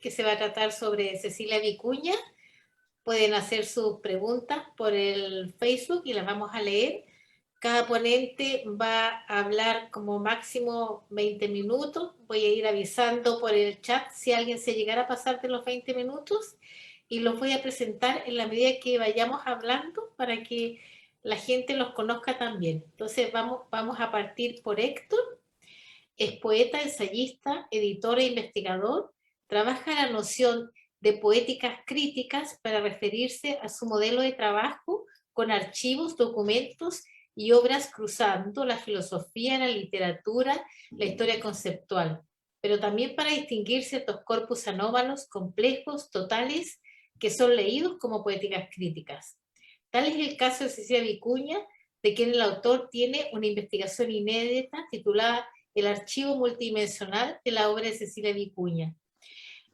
que se va a tratar sobre Cecilia Vicuña. Pueden hacer sus preguntas por el Facebook y las vamos a leer. Cada ponente va a hablar como máximo 20 minutos. Voy a ir avisando por el chat si alguien se llegara a pasar de los 20 minutos y los voy a presentar en la medida que vayamos hablando para que la gente los conozca también. Entonces vamos a partir por Héctor. Es poeta, ensayista, editor e investigador. Trabaja la noción de poéticas críticas para referirse a su modelo de trabajo con archivos, documentos y obras cruzando la filosofía, la literatura, la historia conceptual, pero también para distinguir ciertos corpus anómalos, complejos, totales, que son leídos como poéticas críticas. Tal es el caso de Cecilia Vicuña, de quien el autor tiene una investigación inédita titulada El archivo multidimensional de la obra de Cecilia Vicuña.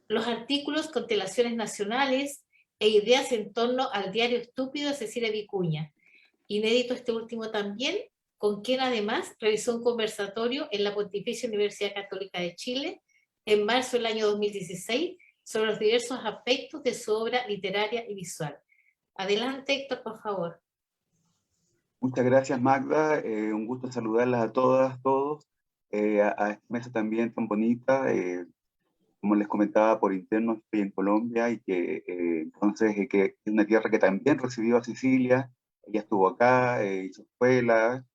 Los artículos, constelaciones nacionales e ideas en torno al diario estúpido de Cecilia Vicuña. Inédito este último también, con quien además realizó un conversatorio en la Pontificia Universidad Católica de Chile en marzo del año 2016 sobre los diversos aspectos de su obra literaria y visual. Adelante, Héctor, por favor. Muchas gracias, Magda. Un gusto saludarlas a todas, todos, a esta mesa también tan bonita. Como les comentaba por interno, estoy en Colombia y que entonces que es una tierra que también recibió a Cecilia. Ella estuvo acá, hizo escuela,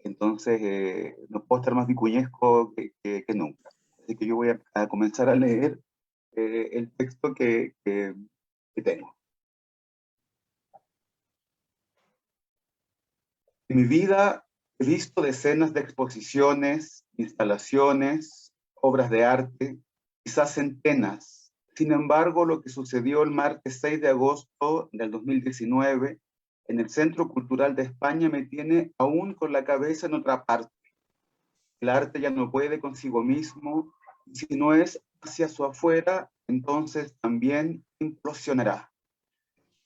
entonces no puedo estar más vicuñesco que nunca. Así que yo voy a comenzar a leer el texto que tengo. En mi vida he visto decenas de exposiciones, instalaciones, obras de arte, quizás centenas. Sin embargo, lo que sucedió el martes 6 de agosto del 2019 en el Centro Cultural de España me tiene aún con la cabeza en otra parte. El arte ya no puede consigo mismo, y si no es hacia su afuera, entonces también implosionará.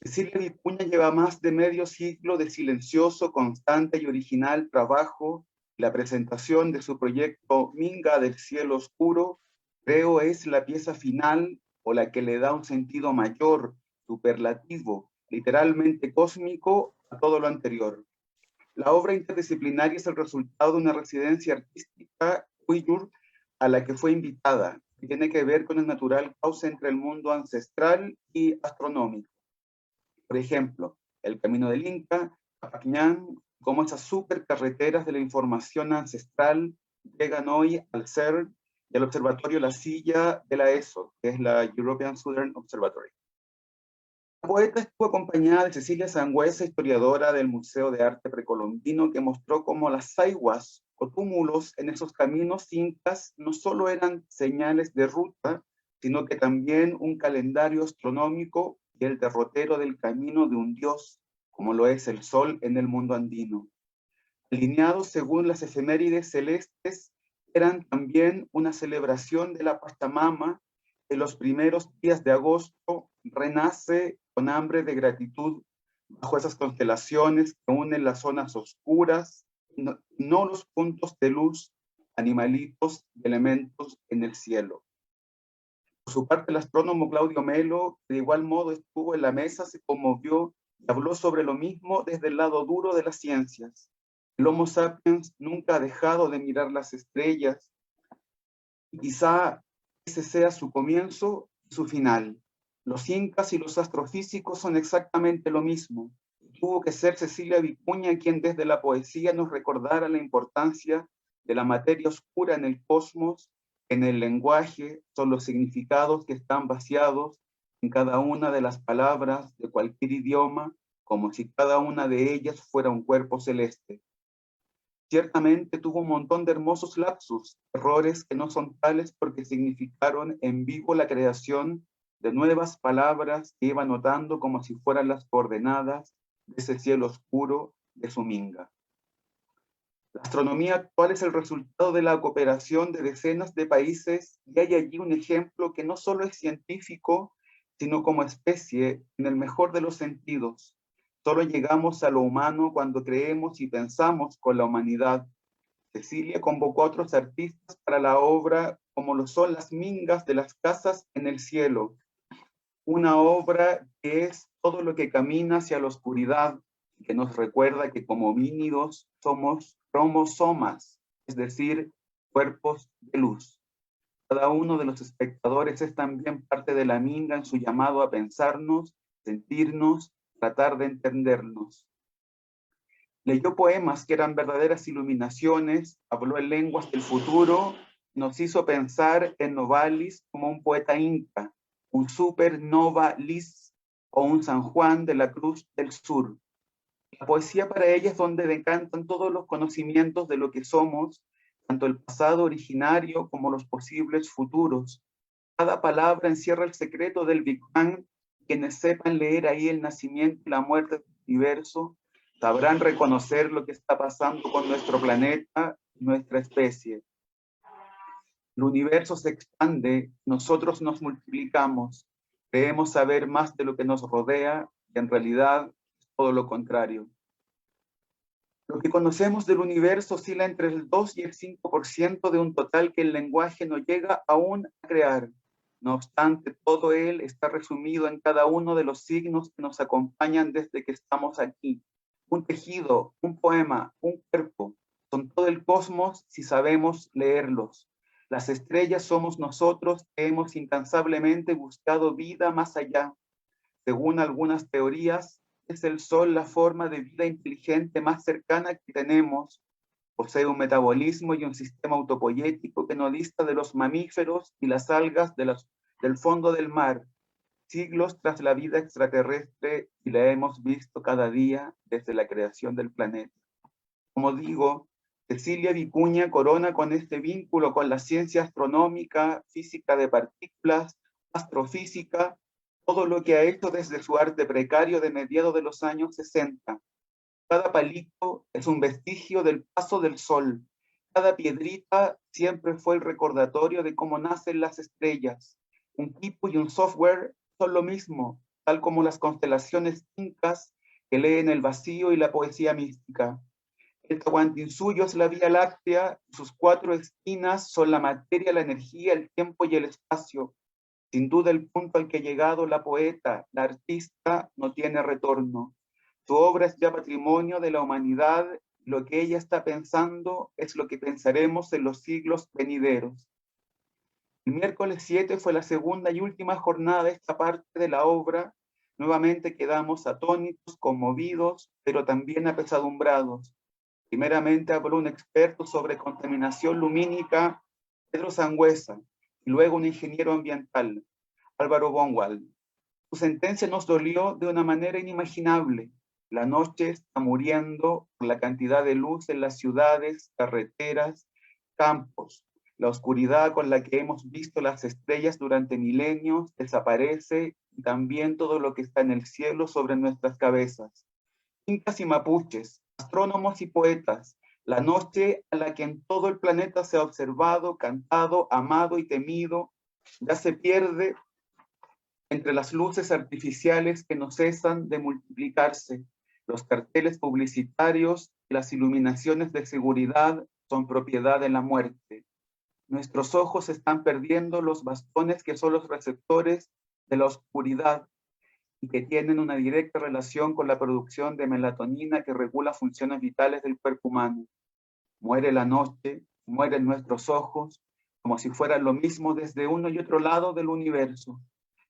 Cecilia Vicuña lleva más de medio siglo de silencioso, constante y original trabajo. La presentación de su proyecto Minga del Cielo Oscuro, creo, es la pieza final o la que le da un sentido mayor, superlativo, literalmente cósmico a todo lo anterior. La obra interdisciplinaria es el resultado de una residencia artística uigur a la que fue invitada, que tiene que ver con el natural cauce entre el mundo ancestral y astronómico. Por ejemplo, el Camino del Inca, Capacñán, como esas supercarreteras de la información ancestral llegan hoy al CERN y al Observatorio La Silla de la ESO, que es la European Southern Observatory. La poeta estuvo acompañada de Cecilia Sangüesa, historiadora del Museo de Arte Precolombino, que mostró cómo las saiguas o túmulos en esos caminos incas no solo eran señales de ruta, sino que también un calendario astronómico y el derrotero del camino de un dios, como lo es el sol en el mundo andino. Alineados según las efemérides celestes, eran también una celebración de la Pachamama. En los primeros días de agosto renace con hambre de gratitud bajo esas constelaciones que unen las zonas oscuras, no los puntos de luz, animalitos y elementos en el cielo. Por su parte, el astrónomo Claudio Melo, que de igual modo estuvo en la mesa, se conmovió y habló sobre lo mismo desde el lado duro de las ciencias. El Homo sapiens nunca ha dejado de mirar las estrellas, y quizá ese sea su comienzo y su final. Los incas y los astrofísicos son exactamente lo mismo. Tuvo que ser Cecilia Vicuña quien desde la poesía nos recordara la importancia de la materia oscura en el cosmos. En el lenguaje son los significados que están vaciados en cada una de las palabras de cualquier idioma, como si cada una de ellas fuera un cuerpo celeste. Ciertamente tuvo un montón de hermosos lapsus, errores que no son tales porque significaron en vivo la creación de nuevas palabras que iba notando como si fueran las coordenadas de ese cielo oscuro de su minga. La astronomía actual es el resultado de la cooperación de decenas de países y hay allí un ejemplo que no solo es científico, sino como especie, en el mejor de los sentidos. Solo llegamos a lo humano cuando creemos y pensamos con la humanidad. Cecilia convocó a otros artistas para la obra como lo son las mingas de las casas en el cielo. Una obra que es todo lo que camina hacia la oscuridad, que nos recuerda que como homínidos somos cromosomas, es decir, cuerpos de luz. Cada uno de los espectadores es también parte de la minga en su llamado a pensarnos, sentirnos, tratar de entendernos. Leyó poemas que eran verdaderas iluminaciones, habló en lenguas del futuro, nos hizo pensar en Novalis como un poeta inca, un supernovalis o un San Juan de la Cruz del Sur. La poesía para ella es donde decantan todos los conocimientos de lo que somos, tanto el pasado originario como los posibles futuros. Cada palabra encierra el secreto del Big Bang. Quienes sepan leer ahí el nacimiento y la muerte del universo sabrán reconocer lo que está pasando con nuestro planeta y nuestra especie. El universo se expande, nosotros nos multiplicamos, creemos saber más de lo que nos rodea y en realidad es todo lo contrario. Lo que conocemos del universo oscila entre el 2 y el 5% de un total que el lenguaje no llega aún a crear. No obstante, todo él está resumido en cada uno de los signos que nos acompañan desde que estamos aquí. Un tejido, un poema, un cuerpo, son todo el cosmos si sabemos leerlos. Las estrellas somos nosotros que hemos incansablemente buscado vida más allá. Según algunas teorías, es el Sol la forma de vida inteligente más cercana que tenemos. Posee un metabolismo y un sistema autopoyético que no dista de los mamíferos y las algas del fondo del mar. Siglos tras la vida extraterrestre y la hemos visto cada día desde la creación del planeta. Como digo, Cecilia Vicuña corona con este vínculo con la ciencia astronómica, física de partículas, astrofísica, todo lo que ha hecho desde su arte precario de mediados de los años 60. Cada palito es un vestigio del paso del sol. Cada piedrita siempre fue el recordatorio de cómo nacen las estrellas. Un tipo y un software son lo mismo, tal como las constelaciones incas que leen el vacío y la poesía mística. El Tahuantinsuyo es la Vía Láctea, sus 4 esquinas son la materia, la energía, el tiempo y el espacio. Sin duda el punto al que ha llegado la poeta, la artista, no tiene retorno. Su obra es ya patrimonio de la humanidad, lo que ella está pensando es lo que pensaremos en los siglos venideros. El miércoles 7 fue la segunda y última jornada de esta parte de la obra. Nuevamente quedamos atónitos, conmovidos, pero también apesadumbrados. Primeramente habló un experto sobre contaminación lumínica, Pedro Sangüesa, y luego un ingeniero ambiental, Álvaro Bonwald. Su sentencia nos dolió de una manera inimaginable. La noche está muriendo por la cantidad de luz en las ciudades, carreteras, campos. La oscuridad con la que hemos visto las estrellas durante milenios desaparece y también todo lo que está en el cielo sobre nuestras cabezas. Incas y mapuches, astrónomos y poetas, la noche a la que en todo el planeta se ha observado, cantado, amado y temido, ya se pierde entre las luces artificiales que no cesan de multiplicarse. Los carteles publicitarios y las iluminaciones de seguridad son propiedad de la muerte. Nuestros ojos están perdiendo los bastones que son los receptores de la oscuridad y que tienen una directa relación con la producción de melatonina que regula funciones vitales del cuerpo humano. Muere la noche, mueren nuestros ojos, como si fueran lo mismo desde uno y otro lado del universo.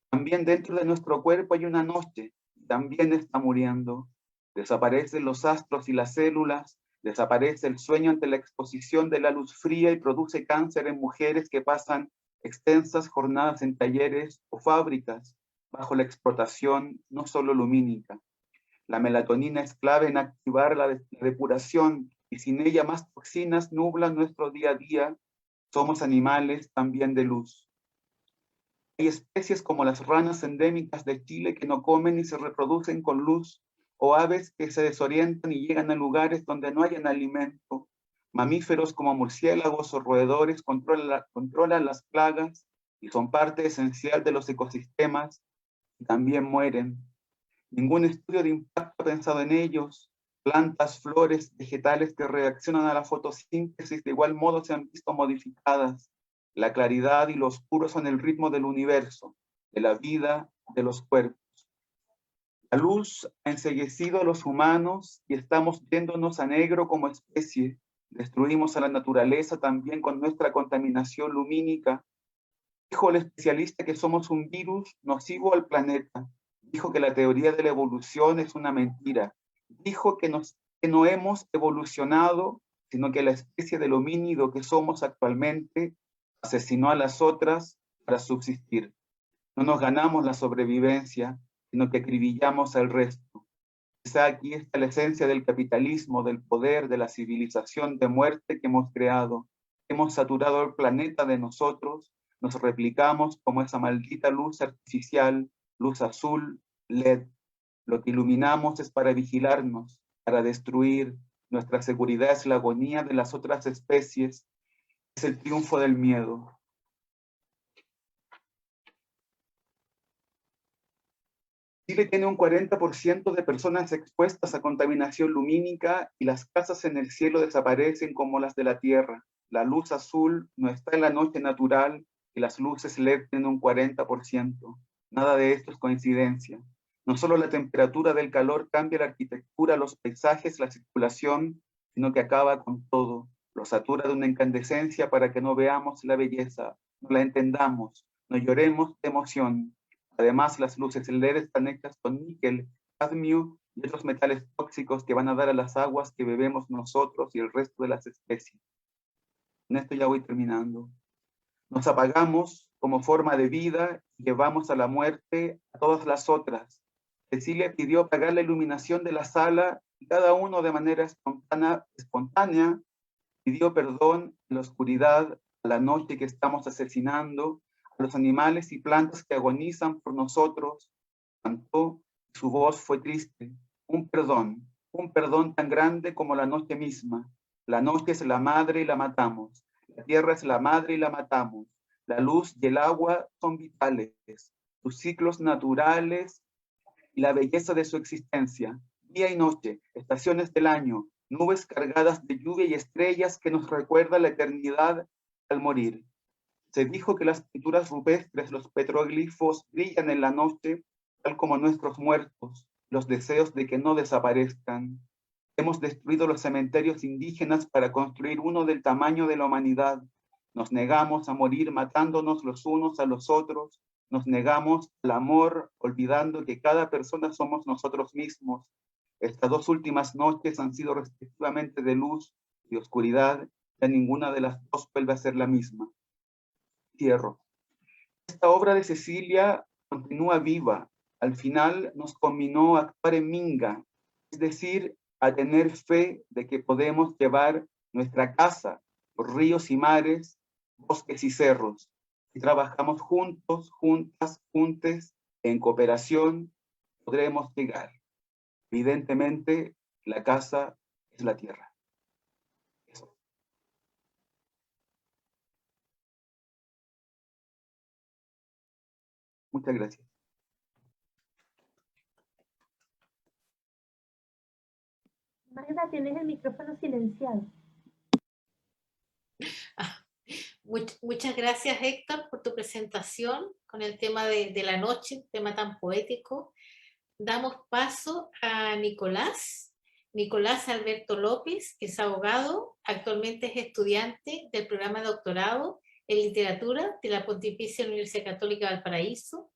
También dentro de nuestro cuerpo hay una noche, también está muriendo. Desaparecen los astros y las células, desaparece el sueño ante la exposición de la luz fría y produce cáncer en mujeres que pasan extensas jornadas en talleres o fábricas bajo la explotación no solo lumínica. La melatonina es clave en activar la depuración y sin ella más toxinas nublan nuestro día a día. Somos animales también de luz. Hay especies como las ranas endémicas de Chile que no comen y se reproducen con luz, o aves que se desorientan y llegan a lugares donde no hayan alimento. Mamíferos como murciélagos o roedores controlan las plagas y son parte esencial de los ecosistemas y también mueren. Ningún estudio de impacto ha pensado en ellos. Plantas, flores, vegetales que reaccionan a la fotosíntesis de igual modo se han visto modificadas. La claridad y lo oscuro son el ritmo del universo, de la vida, de los cuerpos. La luz ha enceguecido a los humanos y estamos yéndonos a negro como especie. Destruimos a la naturaleza también con nuestra contaminación lumínica. Dijo el especialista que somos un virus nocivo al planeta. Dijo que la teoría de la evolución es una mentira. Dijo que no hemos evolucionado, sino que la especie del homínido que somos actualmente asesinó a las otras para subsistir. No nos ganamos la sobrevivencia, sino que acribillamos al resto. Quizá aquí está la esencia del capitalismo, del poder, de la civilización de muerte que hemos creado. Hemos saturado el planeta de nosotros, nos replicamos como esa maldita luz artificial, luz azul, LED. Lo que iluminamos es para vigilarnos, para destruir. Nuestra seguridad es la agonía de las otras especies, es el triunfo del miedo. Chile tiene un 40% de personas expuestas a contaminación lumínica y las casas en el cielo desaparecen como las de la Tierra. La luz azul no está en la noche natural y las luces LED tienen un 40%. Nada de esto es coincidencia. No solo la temperatura del calor cambia la arquitectura, los paisajes, la circulación, sino que acaba con todo. Lo satura de una incandescencia para que no veamos la belleza, no la entendamos, no lloremos de emoción. Además, las luces LED están hechas con níquel, cadmio y otros metales tóxicos que van a dar a las aguas que bebemos nosotros y el resto de las especies. En esto ya voy terminando. Nos apagamos como forma de vida y llevamos a la muerte a todas las otras. Cecilia pidió apagar la iluminación de la sala y cada uno de manera espontánea pidió perdón en la oscuridad, a la noche que estamos asesinando, a los animales y plantas que agonizan por nosotros. Cantó, su voz fue triste. Un perdón tan grande como la noche misma. La noche es la madre y la matamos. La tierra es la madre y la matamos. La luz y el agua son vitales, sus ciclos naturales y la belleza de su existencia. Día y noche, estaciones del año, nubes cargadas de lluvia y estrellas que nos recuerda la eternidad al morir. Se dijo que las pinturas rupestres, los petroglifos, brillan en la noche, tal como nuestros muertos, los deseos de que no desaparezcan. Hemos destruido los cementerios indígenas para construir uno del tamaño de la humanidad. Nos negamos a morir matándonos los unos a los otros. Nos negamos al amor, olvidando que cada persona somos nosotros mismos. Estas 2 últimas noches han sido respectivamente de luz y oscuridad, ya ninguna de las dos vuelve a ser la misma. Cierro. Esta obra de Cecilia continúa viva. Al final nos combinó a actuar en Minga, es decir, a tener fe de que podemos llevar nuestra casa por ríos y mares, bosques y cerros. Si trabajamos juntos, juntas, juntes, en cooperación, podremos llegar. Evidentemente, la casa es la tierra. Eso. Muchas gracias. Magda, tienes el micrófono silenciado. Muchas gracias, Héctor, por tu presentación con el tema de la noche, un tema tan poético. Damos paso a Nicolás Alberto López, que es abogado, actualmente es estudiante del programa de doctorado en literatura de la Pontificia Universidad Católica de Valparaíso,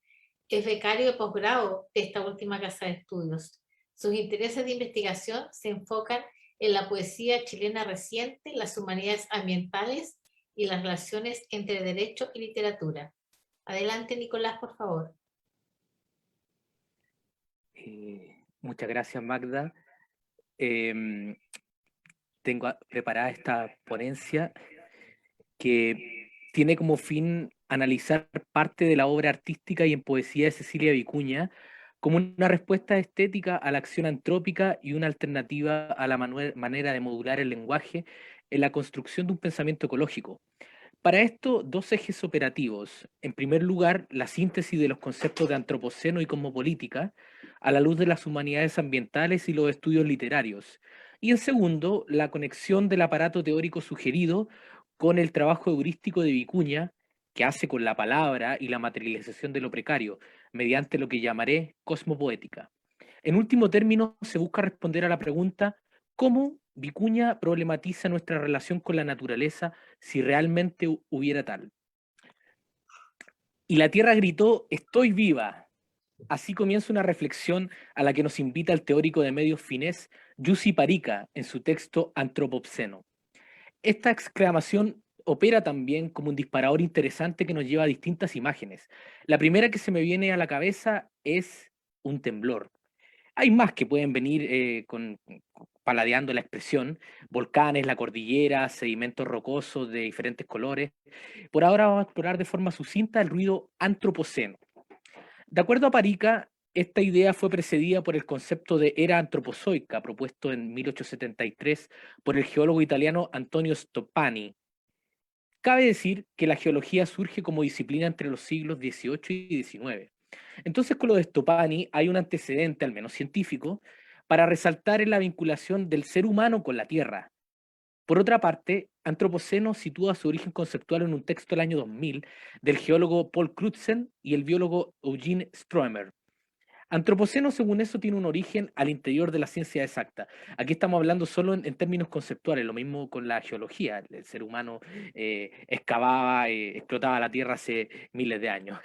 es becario de posgrado de esta última casa de estudios. Sus intereses de investigación se enfocan en la poesía chilena reciente, las humanidades ambientales y las relaciones entre derecho y literatura. Adelante, Nicolás, por favor. Muchas gracias, Magda. Tengo preparada esta ponencia que tiene como fin analizar parte de la obra artística y en poesía de Cecilia Vicuña como una respuesta estética a la acción antrópica y una alternativa a la manera de modular el lenguaje en la construcción de un pensamiento ecológico. Para esto, 2 ejes operativos. En primer lugar, la síntesis de los conceptos de antropoceno y cosmopolítica a la luz de las humanidades ambientales y los estudios literarios. Y en segundo, la conexión del aparato teórico sugerido con el trabajo heurístico de Vicuña, que hace con la palabra y la materialización de lo precario, mediante lo que llamaré cosmopoética. En último término, se busca responder a la pregunta ¿cómo Vicuña problematiza nuestra relación con la naturaleza si realmente hubiera tal? Y la tierra gritó, estoy viva. Así comienza una reflexión a la que nos invita el teórico de medios finés Jussi Parikka en su texto Antropoceno. Esta exclamación opera también como un disparador interesante que nos lleva a distintas imágenes. La primera que se me viene a la cabeza es un temblor. Hay más que pueden venir paladeando la expresión, volcanes, la cordillera, sedimentos rocosos de diferentes colores. Por ahora vamos a explorar de forma sucinta el ruido antropoceno. De acuerdo a Parikka, esta idea fue precedida por el concepto de era antropozoica, propuesto en 1873 por el geólogo italiano Antonio Stoppani. Cabe decir que la geología surge como disciplina entre los siglos XVIII y XIX. Entonces, con lo de Stoppani hay un antecedente, al menos científico, para resaltar en la vinculación del ser humano con la Tierra. Por otra parte, Antropoceno sitúa su origen conceptual en un texto del año 2000 del geólogo Paul Crutzen y el biólogo Eugene Stroemer. Antropoceno, según eso, tiene un origen al interior de la ciencia exacta. Aquí estamos hablando solo en términos conceptuales, lo mismo con la geología. El ser humano excavaba, explotaba la Tierra hace miles de años.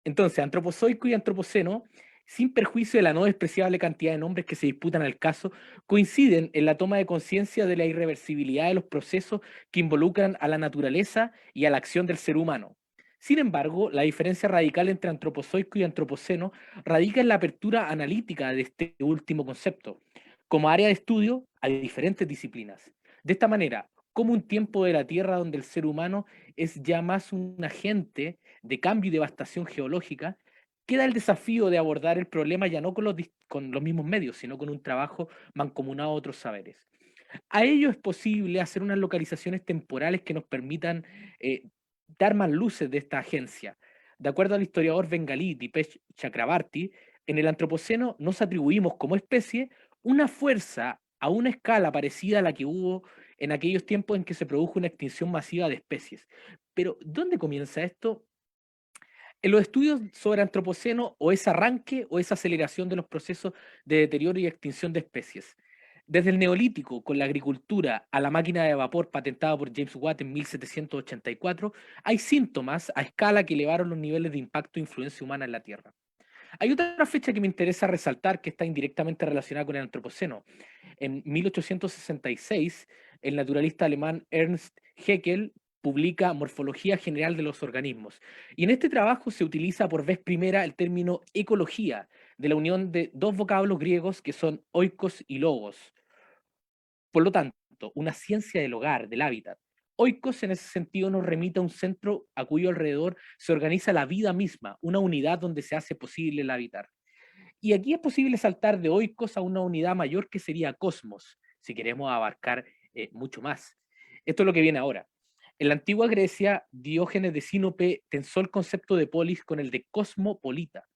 Entonces, antropozoico y antropoceno, sin perjuicio de la no despreciable cantidad de nombres que se disputan al caso, coinciden en la toma de conciencia de la irreversibilidad de los procesos que involucran a la naturaleza y a la acción del ser humano. Sin embargo, la diferencia radical entre antropozoico y antropoceno radica en la apertura analítica de este último concepto, como área de estudio a diferentes disciplinas. De esta manera, como un tiempo de la Tierra donde el ser humano es ya más un agente de cambio y devastación geológica, queda el desafío de abordar el problema ya no con los mismos medios, sino con un trabajo mancomunado a otros saberes. A ello es posible hacer unas localizaciones temporales que nos permitan dar más luces de esta agencia. De acuerdo al historiador bengalí Dipesh Chakrabarty, en el Antropoceno nos atribuimos como especie una fuerza a una escala parecida a la que hubo en aquellos tiempos en que se produjo una extinción masiva de especies. Pero, ¿dónde comienza esto? En los estudios sobre Antropoceno, o es arranque o es aceleración de los procesos de deterioro y extinción de especies. Desde el Neolítico, con la agricultura, a la máquina de vapor patentada por James Watt en 1784, hay síntomas a escala que elevaron los niveles de impacto e influencia humana en la Tierra. Hay otra fecha que me interesa resaltar que está indirectamente relacionada con el Antropoceno. En 1866, el naturalista alemán Ernst Haeckel publica Morfología General de los Organismos. Y en este trabajo se utiliza por vez primera el término ecología, de la unión de dos vocablos griegos que son oikos y logos. Por lo tanto, una ciencia del hogar, del hábitat. Oikos en ese sentido nos remite a un centro a cuyo alrededor se organiza la vida misma, una unidad donde se hace posible el habitar. Y aquí es posible saltar de oikos a una unidad mayor que sería cosmos, si queremos abarcar mucho más. Esto es lo que viene ahora. En la antigua Grecia, Diógenes de Sinope tensó el concepto de polis con el de cosmopolita.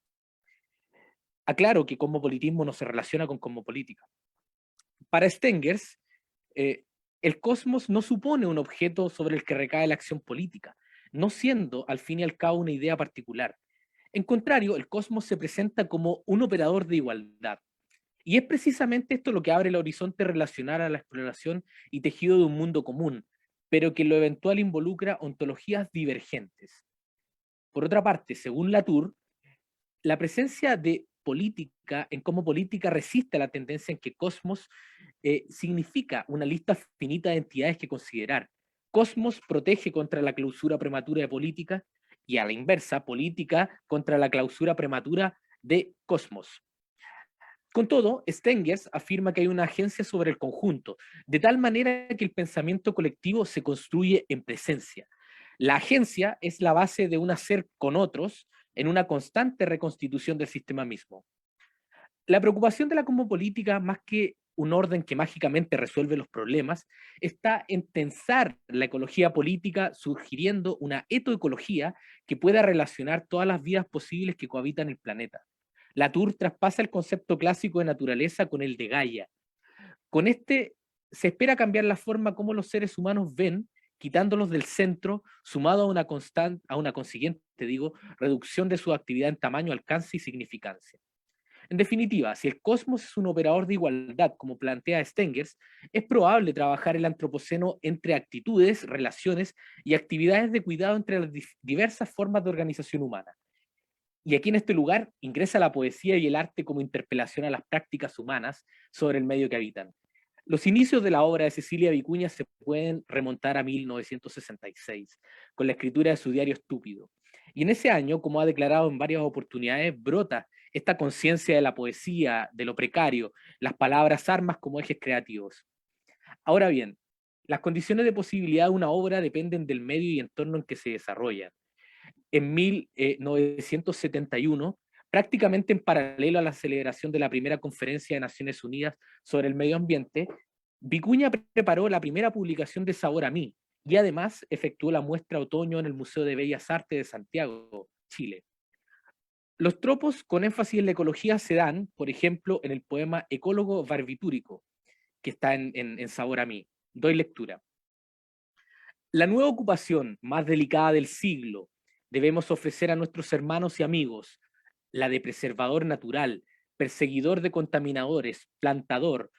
Aclaro que cosmopolitismo no se relaciona con cosmopolítica. Para Stengers, el cosmos no supone un objeto sobre el que recae la acción política, no siendo al fin y al cabo una idea particular. En contrario, el cosmos se presenta como un operador de igualdad. Y es precisamente esto lo que abre el horizonte relacional a la exploración y tejido de un mundo común, pero que en lo eventual involucra ontologías divergentes. Por otra parte, según Latour, la presencia de política en cómo política resiste a la tendencia en que cosmos significa una lista finita de entidades que considerar. Cosmos protege contra la clausura prematura de política y a la inversa, política contra la clausura prematura de cosmos. Con todo, Stengers afirma que hay una agencia sobre el conjunto, de tal manera que el pensamiento colectivo se construye en presencia. La agencia es la base de un hacer con otros en una constante reconstitución del sistema mismo. La preocupación de la cosmopolítica, más que un orden que mágicamente resuelve los problemas, está en tensar la ecología política, sugiriendo una etoecología que pueda relacionar todas las vidas posibles que cohabitan el planeta. Latour traspasa el concepto clásico de naturaleza con el de Gaia. Con este se espera cambiar la forma como los seres humanos ven, quitándolos del centro, sumado a una consiguiente, reducción de su actividad en tamaño, alcance y significancia. En definitiva, si el cosmos es un operador de igualdad, como plantea Stengers, es probable trabajar el antropoceno entre actitudes, relaciones y actividades de cuidado entre las diversas formas de organización humana. Y aquí en este lugar ingresa la poesía y el arte como interpelación a las prácticas humanas sobre el medio que habitan. Los inicios de la obra de Cecilia Vicuña se pueden remontar a 1966, con la escritura de su diario Estúpido. Y en ese año, como ha declarado en varias oportunidades, brota esta conciencia de la poesía, de lo precario, las palabras armas como ejes creativos. Ahora bien, las condiciones de posibilidad de una obra dependen del medio y entorno en que se desarrollan. En 1971, prácticamente en paralelo a la celebración de la primera conferencia de Naciones Unidas sobre el medio ambiente, Vicuña preparó la primera publicación de Sabor a mí y además efectuó la muestra otoño en el Museo de Bellas Artes de Santiago, Chile. Los tropos con énfasis en la ecología se dan, por ejemplo, en el poema Ecólogo Barbitúrico, que está en Sabor a mí. Doy lectura. La nueva ocupación más delicada del siglo debemos ofrecer a nuestros hermanos y amigos, la de preservador natural, perseguidor de contaminadores, plantador,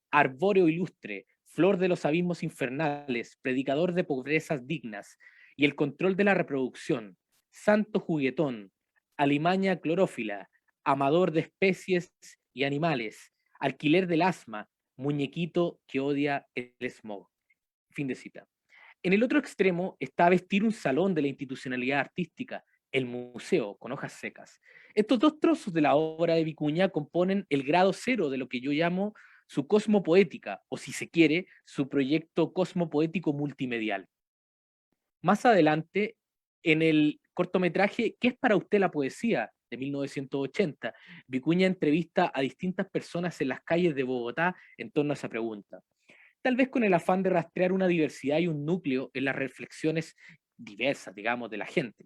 arbóreo ilustre, flor de los abismos infernales, predicador de pobrezas dignas, y el control de la reproducción, santo juguetón, alimaña clorófila, amador de especies y animales, alquiler del asma, muñequito que odia el smog. Fin de cita. En el otro extremo está vestir un salón de la institucionalidad artística, el museo, con hojas secas. Estos dos trozos de la obra de Vicuña componen el grado cero de lo que yo llamo su cosmopoética, o si se quiere, su proyecto cosmopoético multimedial. Más adelante, en el cortometraje ¿Qué es para usted la poesía?, de 1980, Vicuña entrevista a distintas personas en las calles de Bogotá en torno a esa pregunta. Tal vez con el afán de rastrear una diversidad y un núcleo en las reflexiones diversas, digamos, de la gente.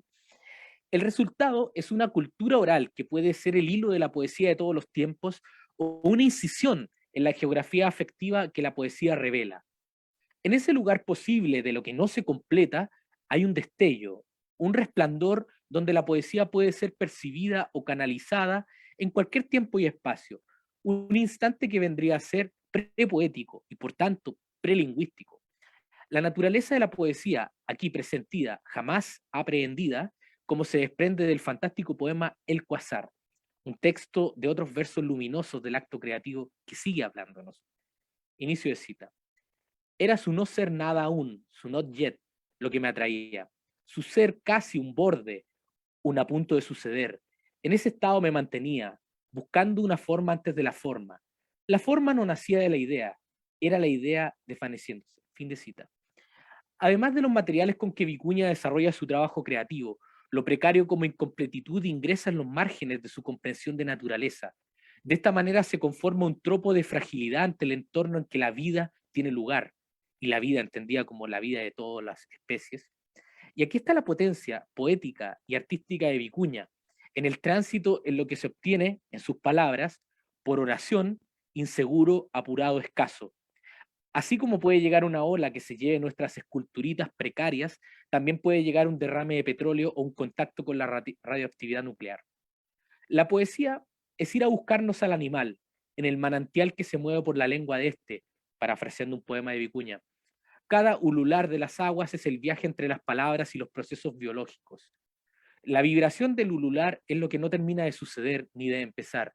El resultado es una cultura oral que puede ser el hilo de la poesía de todos los tiempos o una incisión en la geografía afectiva que la poesía revela. En ese lugar posible de lo que no se completa, hay un destello, un resplandor donde la poesía puede ser percibida o canalizada en cualquier tiempo y espacio, un instante que vendría a ser prepoético y por tanto prelingüístico. La naturaleza de la poesía, aquí presentida, jamás aprehendida, como se desprende del fantástico poema El Cuásar, un texto de otros versos luminosos del acto creativo que sigue hablándonos. Inicio de cita. Era su no ser nada aún, su not yet, lo que me atraía. Su ser casi un borde, un a punto de suceder. En ese estado me mantenía, buscando una forma antes de la forma. La forma no nacía de la idea, era la idea desvaneciéndose. Fin de cita. Además de los materiales con que Vicuña desarrolla su trabajo creativo, lo precario como incompletitud ingresa en los márgenes de su comprensión de naturaleza. De esta manera se conforma un tropo de fragilidad ante el entorno en que la vida tiene lugar, y la vida entendida como la vida de todas las especies. Y aquí está la potencia poética y artística de Vicuña, en el tránsito en lo que se obtiene, en sus palabras, por oración, inseguro, apurado, escaso. Así como puede llegar una ola que se lleve nuestras esculturitas precarias, también puede llegar un derrame de petróleo o un contacto con la radioactividad nuclear. La poesía es ir a buscarnos al animal, en el manantial que se mueve por la lengua de este, parafraseando un poema de Vicuña. Cada ulular de las aguas es el viaje entre las palabras y los procesos biológicos. La vibración del ulular es lo que no termina de suceder ni de empezar.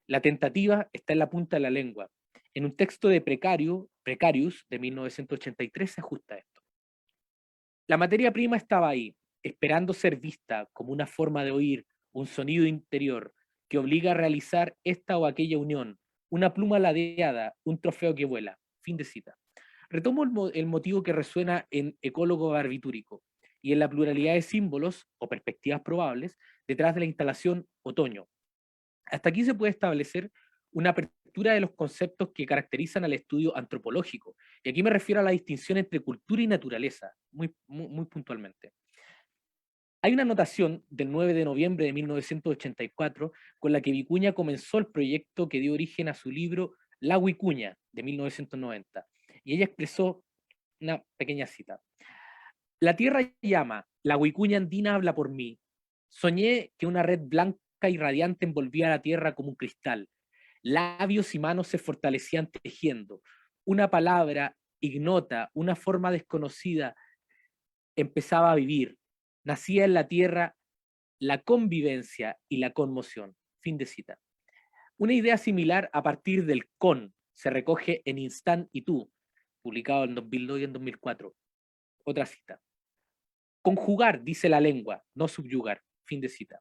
La tentativa está en la punta de la lengua. En un texto de Precarius de 1983 se ajusta esto. La materia prima estaba ahí, esperando ser vista como una forma de oír, un sonido interior que obliga a realizar esta o aquella unión, una pluma ladeada, un trofeo que vuela. Fin de cita. Retomo el motivo que resuena en Ecólogo Barbitúrico y en la pluralidad de símbolos o perspectivas probables detrás de la instalación otoño. Hasta aquí se puede establecer una apertura de los conceptos que caracterizan al estudio antropológico, y aquí me refiero a la distinción entre cultura y naturaleza, muy puntualmente. Hay una anotación del 9 de noviembre de 1984 con la que Vicuña comenzó el proyecto que dio origen a su libro La Vicuña, de 1990. y ella expresó una pequeña cita. La tierra llama, la Vicuña andina habla por mí. Soñé que una red blanca y radiante envolvía la tierra como un cristal. Labios y manos se fortalecían tejiendo. Una palabra ignota, una forma desconocida empezaba a vivir. Nacía en la tierra la convivencia y la conmoción. Fin de cita. Una idea similar a partir del con se recoge en Instant y tú, publicado en 2002 y en 2004. Otra cita. Conjugar, dice la lengua, no subyugar. Fin de cita.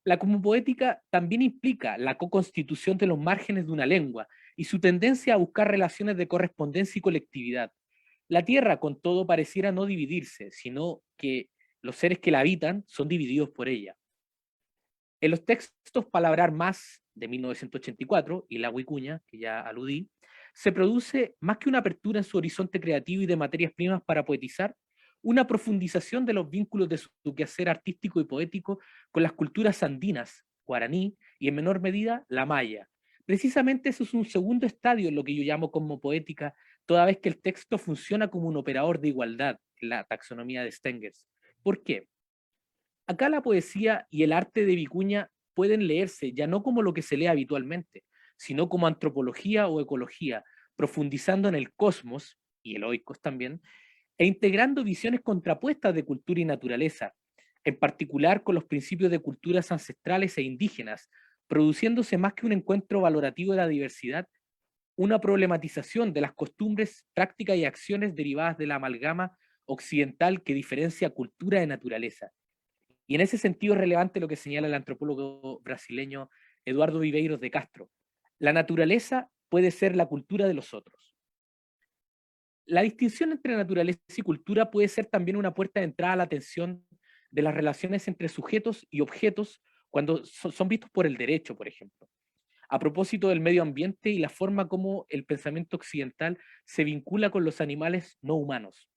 La cosmopoética también implica la co-constitución de los márgenes de una lengua y su tendencia a buscar relaciones de correspondencia y colectividad. La tierra, con todo, pareciera no dividirse, sino que los seres que la habitan son divididos por ella. En los textos Palabrar Más, de 1984, y La Vicuña, que ya aludí, se produce, más que una apertura en su horizonte creativo y de materias primas para poetizar, una profundización de los vínculos de su quehacer artístico y poético con las culturas andinas, guaraní y en menor medida la maya. Precisamente eso es un segundo estadio en lo que yo llamo cosmopoética, toda vez que el texto funciona como un operador de igualdad en la taxonomía de Stengers. ¿Por qué? Acá la poesía y el arte de Vicuña pueden leerse ya no como lo que se lee habitualmente, sino como antropología o ecología, profundizando en el cosmos, y el oikos también, e integrando visiones contrapuestas de cultura y naturaleza, en particular con los principios de culturas ancestrales e indígenas, produciéndose más que un encuentro valorativo de la diversidad, una problematización de las costumbres, prácticas y acciones derivadas de la amalgama occidental que diferencia cultura de naturaleza. Y en ese sentido es relevante lo que señala el antropólogo brasileño Eduardo Viveiros de Castro. La naturaleza puede ser la cultura de los otros. La distinción entre naturaleza y cultura puede ser también una puerta de entrada a la atención de las relaciones entre sujetos y objetos cuando son vistos por el derecho, por ejemplo. A propósito del medio ambiente y la forma como el pensamiento occidental se vincula con los animales no humanos.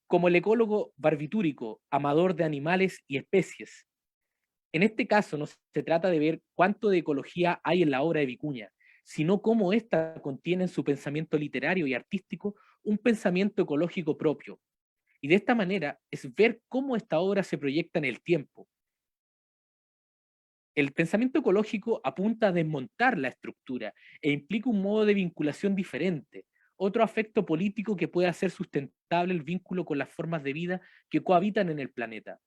Como el ecólogo barbitúrico, amador de animales y especies. En este caso no se trata de ver cuánto de ecología hay en la obra de Vicuña, sino cómo ésta contiene en su pensamiento literario y artístico un pensamiento ecológico propio. Y de esta manera es ver cómo esta obra se proyecta en el tiempo. El pensamiento ecológico apunta a desmontar la estructura e implica un modo de vinculación diferente, otro afecto político que puede hacer sustentable el vínculo con las formas de vida que cohabitan en el planeta.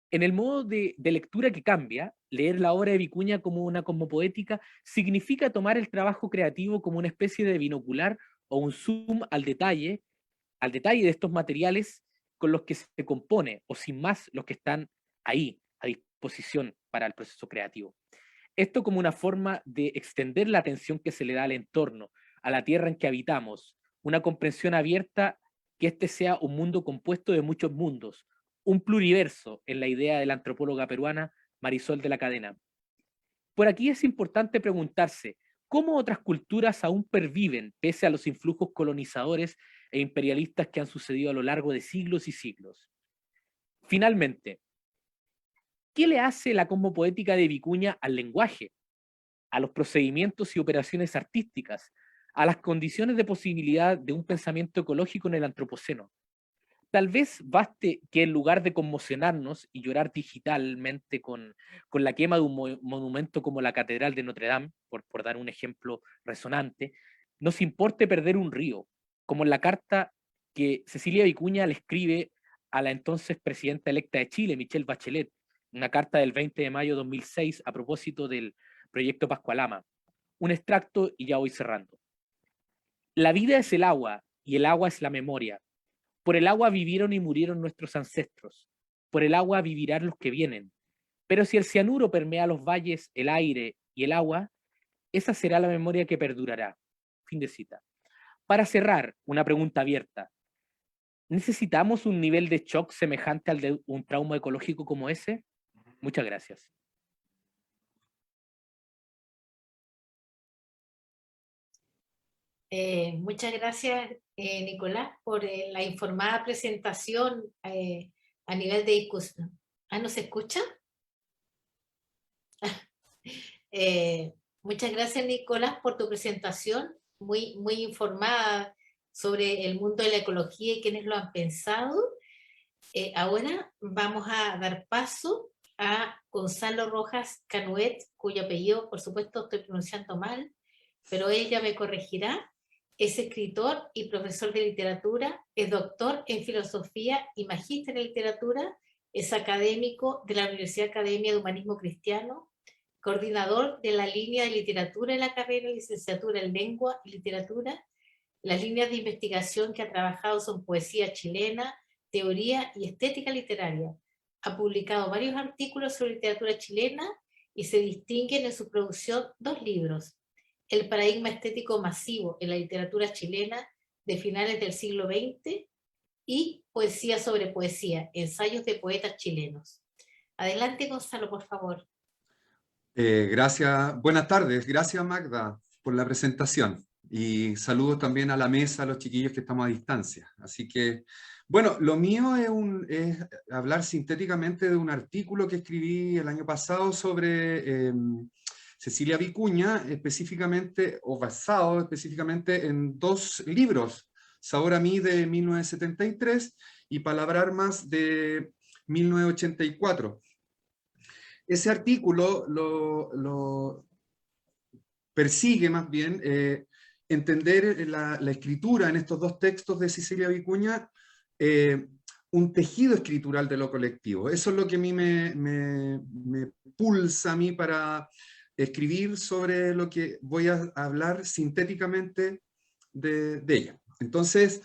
En el modo de lectura que cambia, leer la obra de Vicuña como una cosmopoética significa tomar el trabajo creativo como una especie de binocular o un zoom al detalle de estos materiales con los que se compone, o sin más, los que están ahí, a disposición para el proceso creativo. Esto como una forma de extender la atención que se le da al entorno, a la tierra en que habitamos, una comprensión abierta que este sea un mundo compuesto de muchos mundos, un pluriverso en la idea de la antropóloga peruana Marisol de la Cadena. Por aquí es importante preguntarse, ¿cómo otras culturas aún perviven pese a los influjos colonizadores e imperialistas que han sucedido a lo largo de siglos y siglos? Finalmente, ¿qué le hace la cosmopoética de Vicuña al lenguaje, a los procedimientos y operaciones artísticas, a las condiciones de posibilidad de un pensamiento ecológico en el antropoceno? Tal vez baste que en lugar de conmocionarnos y llorar digitalmente con la quema de un monumento como la Catedral de Notre Dame, por dar un ejemplo resonante, nos importe perder un río, como en la carta que Cecilia Vicuña le escribe a la entonces presidenta electa de Chile, Michelle Bachelet, una carta del 20 de mayo de 2006 a propósito del proyecto Pascualama. Un extracto y ya voy cerrando. La vida es el agua y el agua es la memoria. Por el agua vivieron y murieron nuestros ancestros. Por el agua vivirán los que vienen. Pero si el cianuro permea los valles, el aire y el agua, esa será la memoria que perdurará. Fin de cita. Para cerrar, una pregunta abierta. ¿Necesitamos un nivel de shock semejante al de un trauma ecológico como ese? Muchas gracias. Muchas gracias, Nicolás, por la informada presentación a nivel de discusión. ¿No se escucha? Muchas gracias, Nicolás, por tu presentación muy informada sobre el mundo de la ecología y quienes lo han pensado. Ahora vamos a dar paso a Gonzalo Rojas Canuet, cuyo apellido, por supuesto, estoy pronunciando mal, pero ella me corregirá. Es escritor y profesor de literatura, es doctor en filosofía y magíster en literatura, es académico de la Universidad Academia de Humanismo Cristiano, coordinador de la línea de literatura en la carrera de licenciatura en lengua y literatura. Las líneas de investigación que ha trabajado son poesía chilena, teoría y estética literaria. Ha publicado varios artículos sobre literatura chilena y se distinguen en su producción 2 libros: El paradigma estético masivo en la literatura chilena de finales del siglo XX y Poesía sobre poesía, ensayos de poetas chilenos. Adelante, Gonzalo, por favor. Gracias, buenas tardes, gracias Magda por la presentación y saludos también a la mesa, a los chiquillos que estamos a distancia. Así que, bueno, lo mío es hablar sintéticamente de un artículo que escribí el año pasado sobre Cecilia Vicuña, específicamente, o basado específicamente en 2 libros, Sabor a mí de 1973 y Palabra Armas de 1984. Ese artículo lo persigue más bien entender la escritura en estos 2 textos de Cecilia Vicuña, un tejido escritural de lo colectivo. Eso es lo que a mí me pulsa a mí para escribir sobre lo que voy a hablar sintéticamente de ella. Entonces,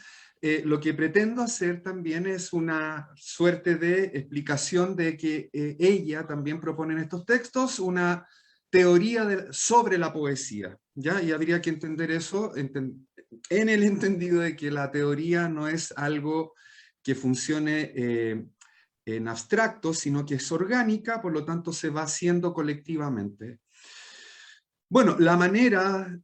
lo que pretendo hacer también es una suerte de explicación de que ella también propone en estos textos una teoría sobre la poesía, ¿ya? Y habría que entender eso en el entendido de que la teoría no es algo que funcione en abstracto, sino que es orgánica, por lo tanto se va haciendo colectivamente. Bueno, la manera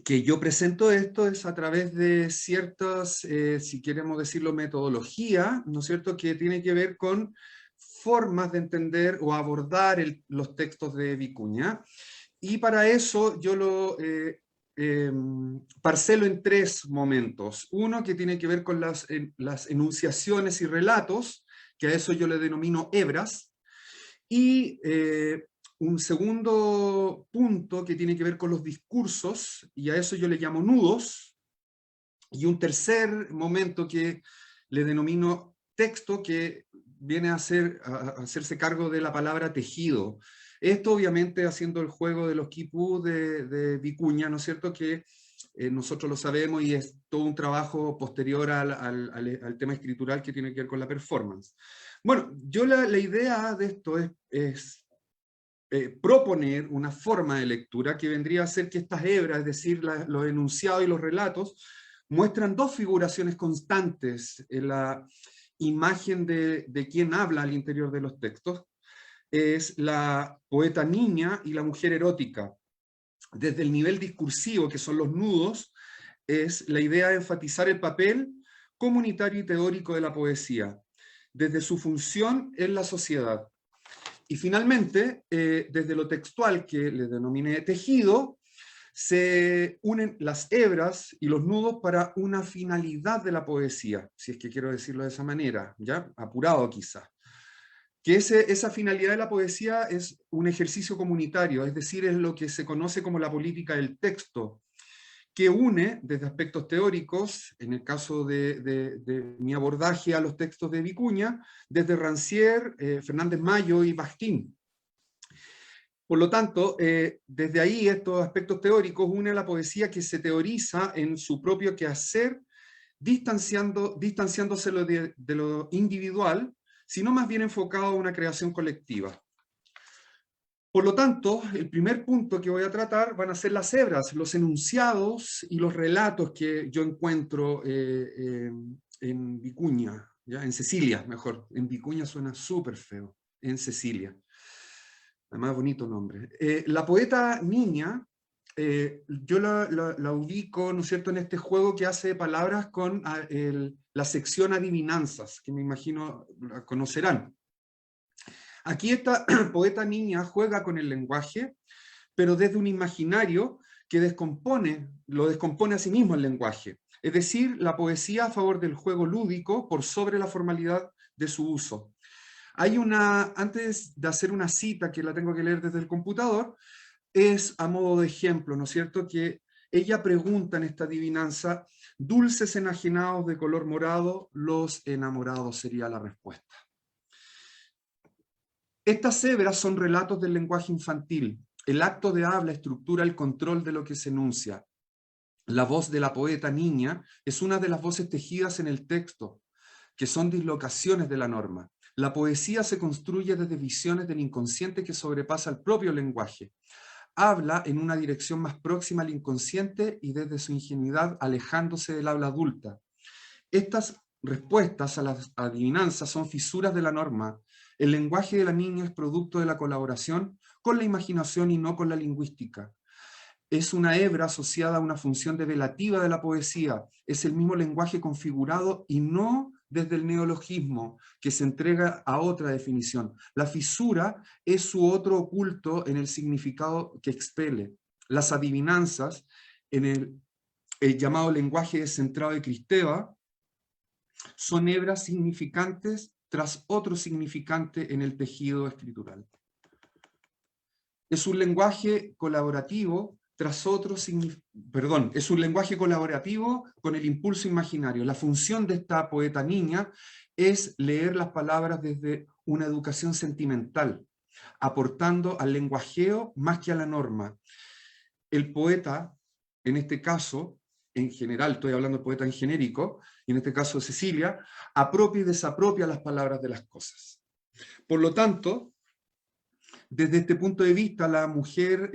que yo presento esto es a través de ciertas, si queremos decirlo, metodología, ¿no es cierto?, que tiene que ver con formas de entender o abordar los textos de Vicuña. Y para eso yo lo parcelo en 3 momentos. Uno que tiene que ver con las enunciaciones y relatos, que a eso yo le denomino hebras, y un segundo punto que tiene que ver con los discursos, y a eso yo le llamo nudos, y un tercer momento que le denomino texto, que viene a hacerse cargo de la palabra tejido. Esto obviamente haciendo el juego de los quipú de Vicuña, ¿no es cierto?, que nosotros lo sabemos y es todo un trabajo posterior al tema escritural que tiene que ver con la performance. Bueno, yo la idea de esto es proponer una forma de lectura que vendría a ser que estas hebras, es decir, los enunciados y los relatos, muestran 2 figuraciones constantes en la imagen de quien habla al interior de los textos. Es la poeta niña y la mujer erótica. Desde el nivel discursivo, que son los nudos, es la idea de enfatizar el papel comunitario y teórico de la poesía, desde su función en la sociedad. Y finalmente, desde lo textual, que le denominé tejido, se unen las hebras y los nudos para una finalidad de la poesía, si es que quiero decirlo de esa manera, ¿ya? Apurado quizás. Que esa finalidad de la poesía es un ejercicio comunitario, es decir, es lo que se conoce como la política del texto, que une desde aspectos teóricos, en el caso de mi abordaje a los textos de Vicuña, desde Rancière, Fernández Mayo y Bakhtin. Por lo tanto, desde ahí estos aspectos teóricos une a la poesía que se teoriza en su propio quehacer, distanciándose de lo individual, sino más bien enfocado a una creación colectiva. Por lo tanto, el primer punto que voy a tratar van a ser las hebras, los enunciados y los relatos que yo encuentro en Vicuña, ¿ya? En Cecilia, mejor. En Vicuña suena súper feo, en Cecilia. Además, bonito nombre. La poeta niña, yo la ubico, ¿no es cierto?, en este juego que hace de palabras con la sección adivinanzas, que me imagino la conocerán. Aquí esta poeta niña juega con el lenguaje, pero desde un imaginario que lo descompone a sí mismo el lenguaje. Es decir, la poesía a favor del juego lúdico por sobre la formalidad de su uso. Antes de hacer una cita que la tengo que leer desde el computador, es a modo de ejemplo, ¿no es cierto?, que ella pregunta en esta adivinanza: dulces enajenados de color morado, los enamorados, sería la respuesta. Estas hebras son relatos del lenguaje infantil. El acto de habla estructura el control de lo que se enuncia. La voz de la poeta niña es una de las voces tejidas en el texto, que son dislocaciones de la norma. La poesía se construye desde visiones del inconsciente que sobrepasa el propio lenguaje. Habla en una dirección más próxima al inconsciente y desde su ingenuidad alejándose del habla adulta. Estas respuestas a las adivinanzas son fisuras de la norma. El lenguaje de la niña es producto de la colaboración con la imaginación y no con la lingüística. Es una hebra asociada a una función develativa de la poesía. Es el mismo lenguaje configurado y no desde el neologismo, que se entrega a otra definición. La fisura es su otro oculto en el significado que expele. Las adivinanzas, en el llamado lenguaje descentrado de Cristeva, son hebras significantes tras otro significante en el tejido escritural. Es un lenguaje colaborativo es un lenguaje colaborativo con el impulso imaginario. La función de esta poeta niña es leer las palabras desde una educación sentimental, aportando al lenguajeo más que a la norma. El poeta, en este caso, en general, estoy hablando de poeta en genérico, y en este caso Cecilia, apropia y desapropia las palabras de las cosas. Por lo tanto, desde este punto de vista, la mujer,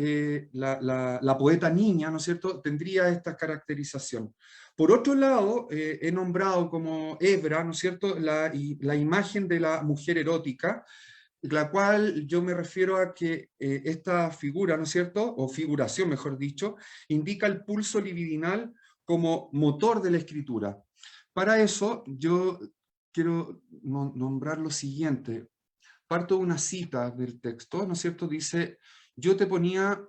la poeta niña, ¿no es cierto?, tendría esta caracterización. Por otro lado, he nombrado como hebra, ¿no es cierto?, la imagen de la mujer erótica, la cual yo me refiero a que esta figura, ¿no es cierto?, o figuración, mejor dicho, indica el pulso libidinal como motor de la escritura. Para eso, yo quiero nombrar lo siguiente. Parto de una cita del texto, ¿no es cierto? Dice: yo te ponía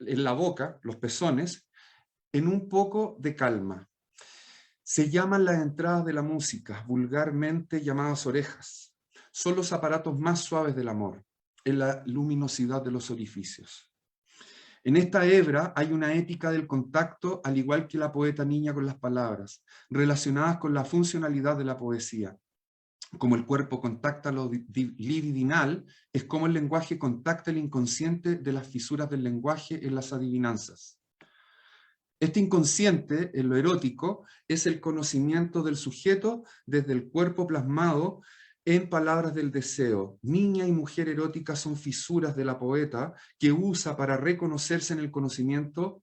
en la boca, los pezones, en un poco de calma. Se llaman las entradas de la música, vulgarmente llamadas orejas. Son los aparatos más suaves del amor, en la luminosidad de los orificios. En esta hebra hay una ética del contacto, al igual que la poeta niña con las palabras, relacionadas con la funcionalidad de la poesía. Como el cuerpo contacta lo libidinal, es como el lenguaje contacta el inconsciente de las fisuras del lenguaje en las adivinanzas. Este inconsciente, en lo erótico, es el conocimiento del sujeto desde el cuerpo plasmado en palabras del deseo. Niña y mujer erótica son fisuras de la poeta que usa para reconocerse en el conocimiento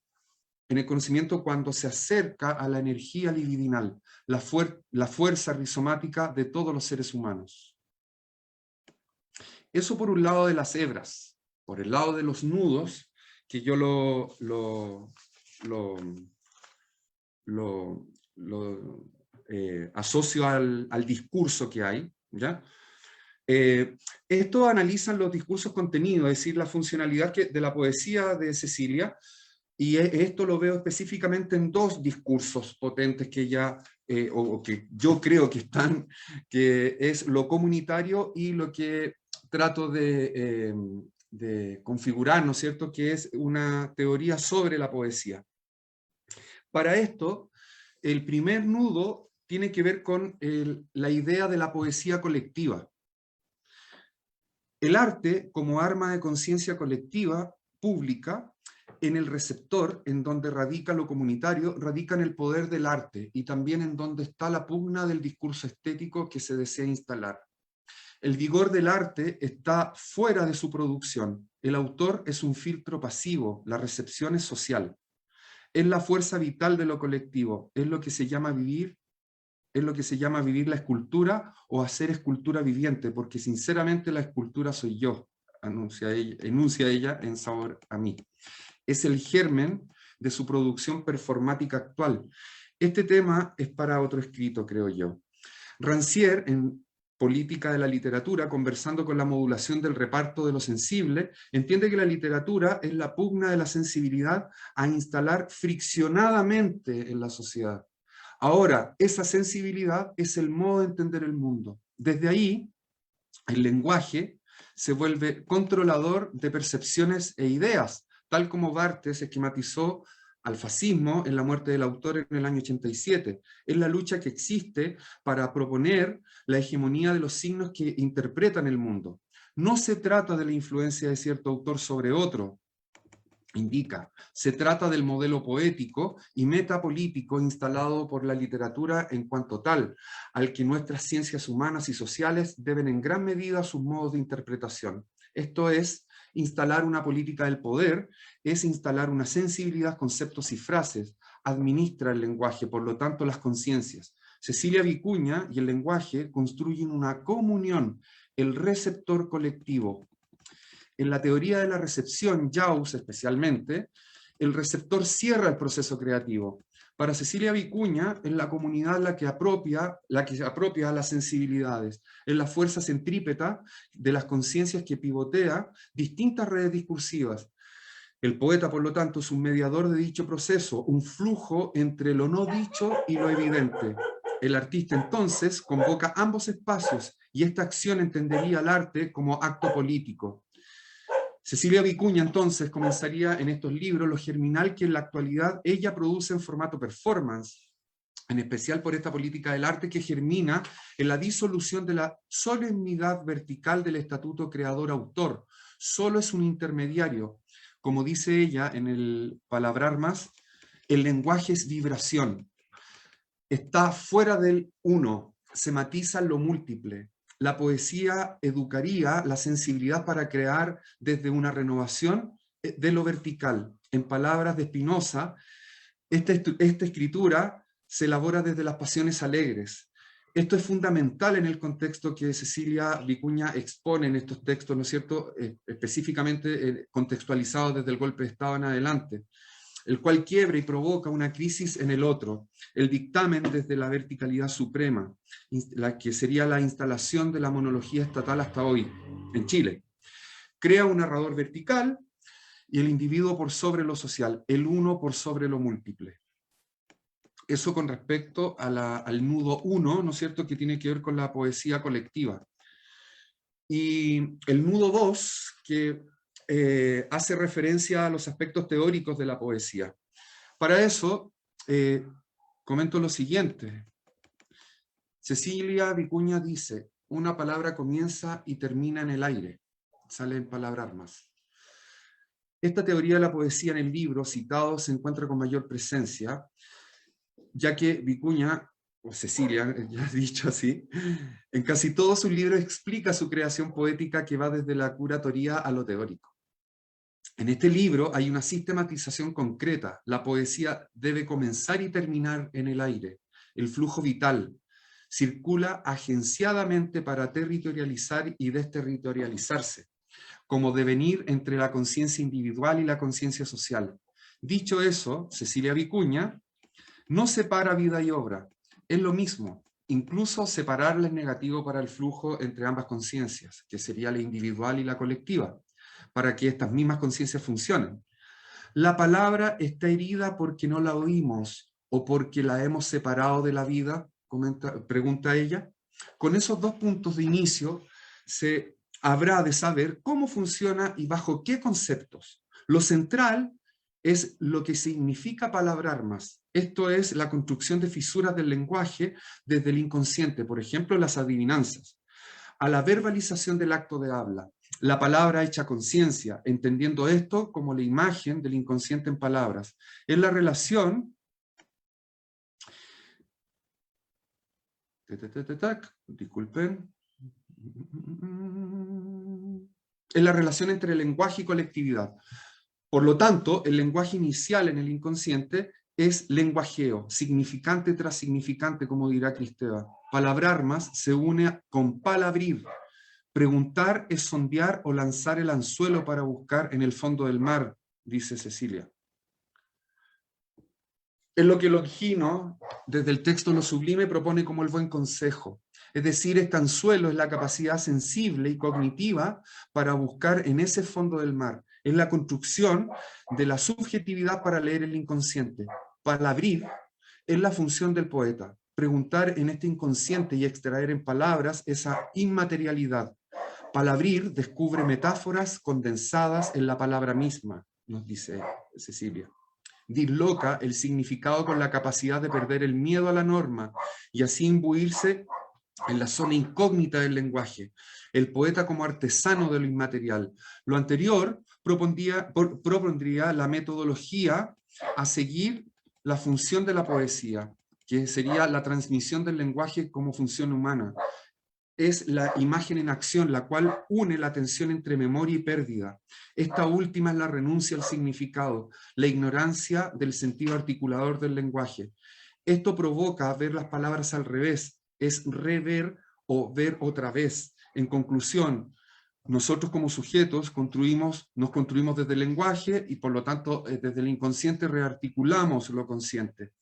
cuando se acerca a la energía libidinal, la fuerza rizomática de todos los seres humanos. Eso por un lado de las hebras. Por el lado de los nudos, que yo asocio al discurso que hay, ¿ya? Esto analizan los discursos contenidos, es decir, la funcionalidad de la poesía de Cecilia. Y esto lo veo específicamente en dos discursos potentes que que yo creo que están, que es lo comunitario y lo que trato de configurar, ¿no es cierto?, que es una teoría sobre la poesía. Para esto, el primer nudo tiene que ver con la idea de la poesía colectiva. El arte como arma de conciencia colectiva, pública, en el receptor, en donde radica lo comunitario, radica en el poder del arte y también en donde está la pugna del discurso estético que se desea instalar. El vigor del arte está fuera de su producción. El autor es un filtro pasivo, la recepción es social. Es la fuerza vital de lo colectivo, es lo que se llama vivir la escultura o hacer escultura viviente, porque sinceramente la escultura soy yo, enuncia ella en Sabor a mí. Es el germen de su producción performática actual. Este tema es para otro escrito, creo yo. Rancière, en política de la literatura, conversando con la modulación del reparto de lo sensible, entiende que la literatura es la pugna de la sensibilidad a instalar friccionadamente en la sociedad. Ahora, esa sensibilidad es el modo de entender el mundo. Desde ahí, el lenguaje se vuelve controlador de percepciones e ideas, tal como Barthes esquematizó al fascismo en La muerte del autor en el año 87. Es la lucha que existe para proponer la hegemonía de los signos que interpretan el mundo. No se trata de la influencia de cierto autor sobre otro, indica. Se trata del modelo poético y metapolítico instalado por la literatura en cuanto tal, al que nuestras ciencias humanas y sociales deben en gran medida sus modos de interpretación. Esto es, instalar una política del poder, es instalar una sensibilidad, conceptos y frases, administra el lenguaje, por lo tanto las conciencias. Cecilia Vicuña y el lenguaje construyen una comunión, el receptor colectivo. En la teoría de la recepción, Jaus especialmente, el receptor cierra el proceso creativo. Para Cecilia Vicuña, es la comunidad la que apropia las sensibilidades, es la fuerza centrípeta de las conciencias que pivotea distintas redes discursivas. El poeta, por lo tanto, es un mediador de dicho proceso, un flujo entre lo no dicho y lo evidente. El artista, entonces, convoca ambos espacios y esta acción entendería al arte como acto político. Cecilia Vicuña, entonces, comenzaría en estos libros lo germinal que en la actualidad ella produce en formato performance, en especial por esta política del arte que germina en la disolución de la solemnidad vertical del estatuto creador-autor. Solo es un intermediario. Como dice ella en el Palabrar Más, el lenguaje es vibración. Está fuera del uno, se matiza lo múltiple. La poesía educaría la sensibilidad para crear desde una renovación de lo vertical. En palabras de Spinoza, esta escritura se elabora desde las pasiones alegres. Esto es fundamental en el contexto que Cecilia Vicuña expone en estos textos, ¿no es cierto?, específicamente contextualizados desde el golpe de Estado en adelante, el cual quiebra y provoca una crisis en el otro, el dictamen desde la verticalidad suprema, la que sería la instalación de la monología estatal hasta hoy, en Chile. Crea un narrador vertical y el individuo por sobre lo social, el uno por sobre lo múltiple. Eso con respecto a al nudo 1, ¿no es cierto?, que tiene que ver con la poesía colectiva. Y el nudo 2, que hace referencia a los aspectos teóricos de la poesía. Para eso, comento lo siguiente. Cecilia Vicuña dice, una palabra comienza y termina en el aire. Sale en Palabrar Más. Esta teoría de la poesía en el libro citado se encuentra con mayor presencia, ya que Vicuña, o Cecilia, ya he dicho así, en casi todos sus libros explica su creación poética que va desde la curatoría a lo teórico. En este libro hay una sistematización concreta. La poesía debe comenzar y terminar en el aire. El flujo vital circula agenciadamente para territorializar y desterritorializarse, como devenir entre la conciencia individual y la conciencia social. Dicho eso, Cecilia Vicuña no separa vida y obra. Es lo mismo. Incluso separarla es negativo para el flujo entre ambas conciencias, que sería la individual y la colectiva, para que estas mismas conciencias funcionen. La palabra está herida porque no la oímos o porque la hemos separado de la vida, pregunta ella. Con esos dos puntos de inicio se habrá de saber cómo funciona y bajo qué conceptos. Lo central es lo que significa palabrar más. Esto es la construcción de fisuras del lenguaje desde el inconsciente, por ejemplo, las adivinanzas, a la verbalización del acto de habla. La palabra hecha conciencia, entendiendo esto como la imagen del inconsciente en palabras. Es la relación, disculpen, es la relación entre el lenguaje y colectividad. Por lo tanto, el lenguaje inicial en el inconsciente es lenguajeo, significante tras significante, como dirá Cristeva. Palabrar más se une con palabrir. Preguntar es sondear o lanzar el anzuelo para buscar en el fondo del mar, dice Cecilia. Es lo que Longino, desde el texto Lo Sublime, propone como el buen consejo. Es decir, este anzuelo es la capacidad sensible y cognitiva para buscar en ese fondo del mar. Es la construcción de la subjetividad para leer el inconsciente. Palabrir es la función del poeta. Preguntar en este inconsciente y extraer en palabras esa inmaterialidad. Palabrir descubre metáforas condensadas en la palabra misma, nos dice Cecilia. Disloca el significado con la capacidad de perder el miedo a la norma y así imbuirse en la zona incógnita del lenguaje. El poeta como artesano de lo inmaterial. Lo anterior propondría la metodología a seguir la función de la poesía, que sería la transmisión del lenguaje como función humana. Es la imagen en acción, la cual une la tensión entre memoria y pérdida. Esta última es la renuncia al significado, la ignorancia del sentido articulador del lenguaje. Esto provoca ver las palabras al revés, es rever o ver otra vez. En conclusión, nosotros como sujetos nos construimos desde el lenguaje y por lo tanto desde el inconsciente rearticulamos lo consciente.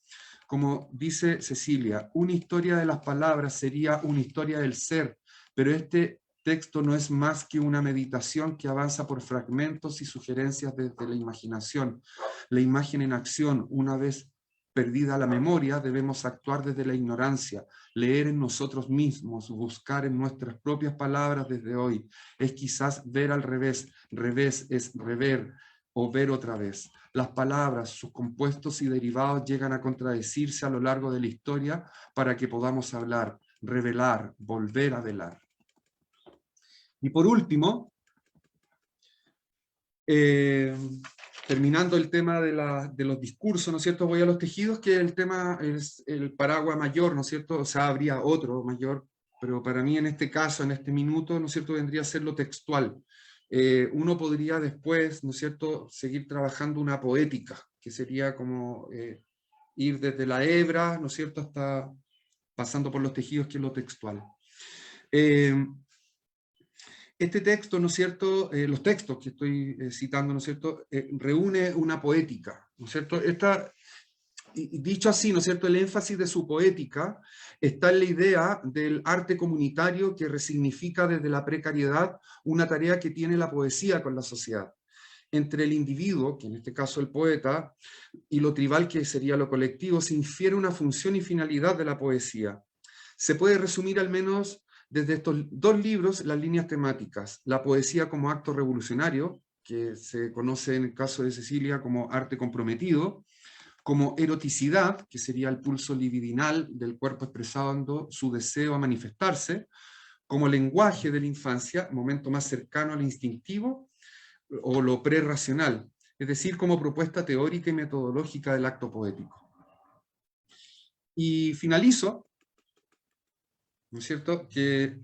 Como dice Cecilia, una historia de las palabras sería una historia del ser, pero este texto no es más que una meditación que avanza por fragmentos y sugerencias desde la imaginación. La imagen en acción, una vez perdida la memoria, debemos actuar desde la ignorancia, leer en nosotros mismos, buscar en nuestras propias palabras desde hoy. Es quizás ver al revés, revés es rever o ver otra vez. Las palabras, sus compuestos y derivados llegan a contradecirse a lo largo de la historia para que podamos hablar, revelar, volver a velar. Y por último, terminando el tema de los discursos, ¿no es cierto? Voy a los tejidos, que el tema es el paraguas mayor, ¿no es cierto? O sea, habría otro mayor, pero para mí en este caso, en este minuto, ¿no es cierto?, vendría a ser lo textual. Uno podría después, ¿no es cierto?, seguir trabajando una poética, que sería como ir desde la hebra, ¿no es cierto?, hasta pasando por los tejidos, que es lo textual. Este texto, ¿no es cierto?, los textos que estoy citando, ¿no es cierto?, reúne una poética, ¿no es cierto? Dicho así, ¿no es cierto?, el énfasis de su poética está en la idea del arte comunitario que resignifica desde la precariedad una tarea que tiene la poesía con la sociedad. Entre el individuo, que en este caso el poeta, y lo tribal, que sería lo colectivo, se infiere una función y finalidad de la poesía. Se puede resumir al menos desde estos dos libros las líneas temáticas: la poesía como acto revolucionario, que se conoce en el caso de Cecilia como arte comprometido, como eroticidad, que sería el pulso libidinal del cuerpo expresando su deseo a manifestarse, como lenguaje de la infancia, momento más cercano al instintivo o lo prerracional, es decir, como propuesta teórica y metodológica del acto poético. Y finalizo, ¿no es cierto?, que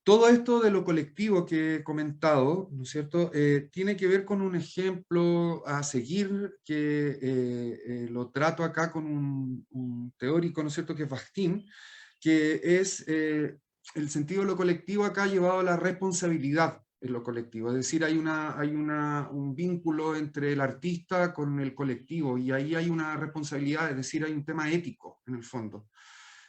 todo esto de lo colectivo que he comentado, ¿no es cierto?, tiene que ver con un ejemplo a seguir que lo trato acá con un teórico, ¿no es cierto?, que es Bakhtin, que es el sentido de lo colectivo acá llevado a la responsabilidad en lo colectivo. Es decir, hay un vínculo entre el artista con el colectivo y ahí hay una responsabilidad, es decir, hay un tema ético en el fondo,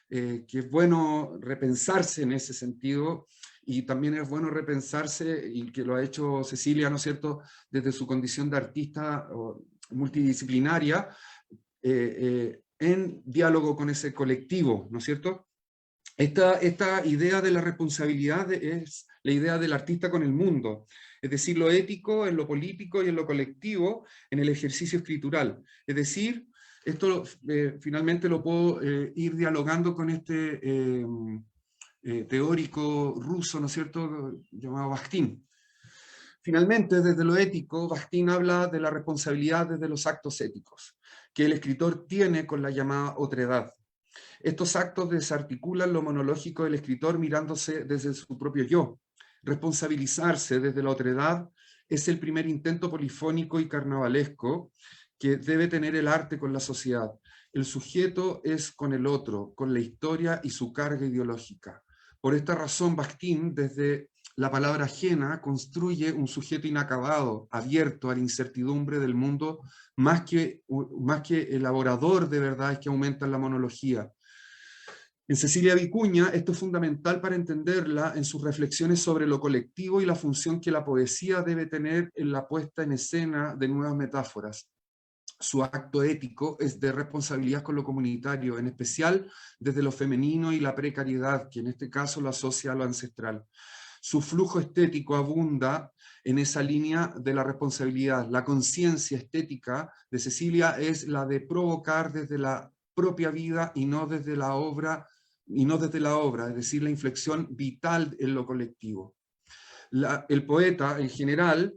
que es bueno repensarse en ese sentido. Y también es bueno repensarse, y que lo ha hecho Cecilia, ¿no es cierto?, desde su condición de artista multidisciplinaria, en diálogo con ese colectivo, ¿no es cierto? Esta idea de la responsabilidad es la idea del artista con el mundo, es decir, lo ético en lo político y en lo colectivo en el ejercicio escritural. Es decir, esto finalmente lo puedo ir dialogando con este teórico ruso, ¿no es cierto?, llamado Bakhtin. Finalmente, desde lo ético, Bakhtin habla de la responsabilidad desde los actos éticos que el escritor tiene con la llamada otredad. Estos actos desarticulan lo monológico del escritor mirándose desde su propio yo. Responsabilizarse desde la otredad es el primer intento polifónico y carnavalesco que debe tener el arte con la sociedad. El sujeto es con el otro, con la historia y su carga ideológica. Por esta razón, Bakhtin, desde la palabra ajena, construye un sujeto inacabado, abierto a la incertidumbre del mundo, más que elaborador de verdades que aumentan la monología. En Cecilia Vicuña, esto es fundamental para entenderla en sus reflexiones sobre lo colectivo y la función que la poesía debe tener en la puesta en escena de nuevas metáforas. Su acto ético es de responsabilidad con lo comunitario, en especial desde lo femenino y la precariedad, que en este caso lo asocia a lo ancestral. Su flujo estético abunda en esa línea de la responsabilidad. La conciencia estética de Cecilia es la de provocar desde la propia vida y no desde la obra, es decir, la inflexión vital en lo colectivo. El poeta, en general,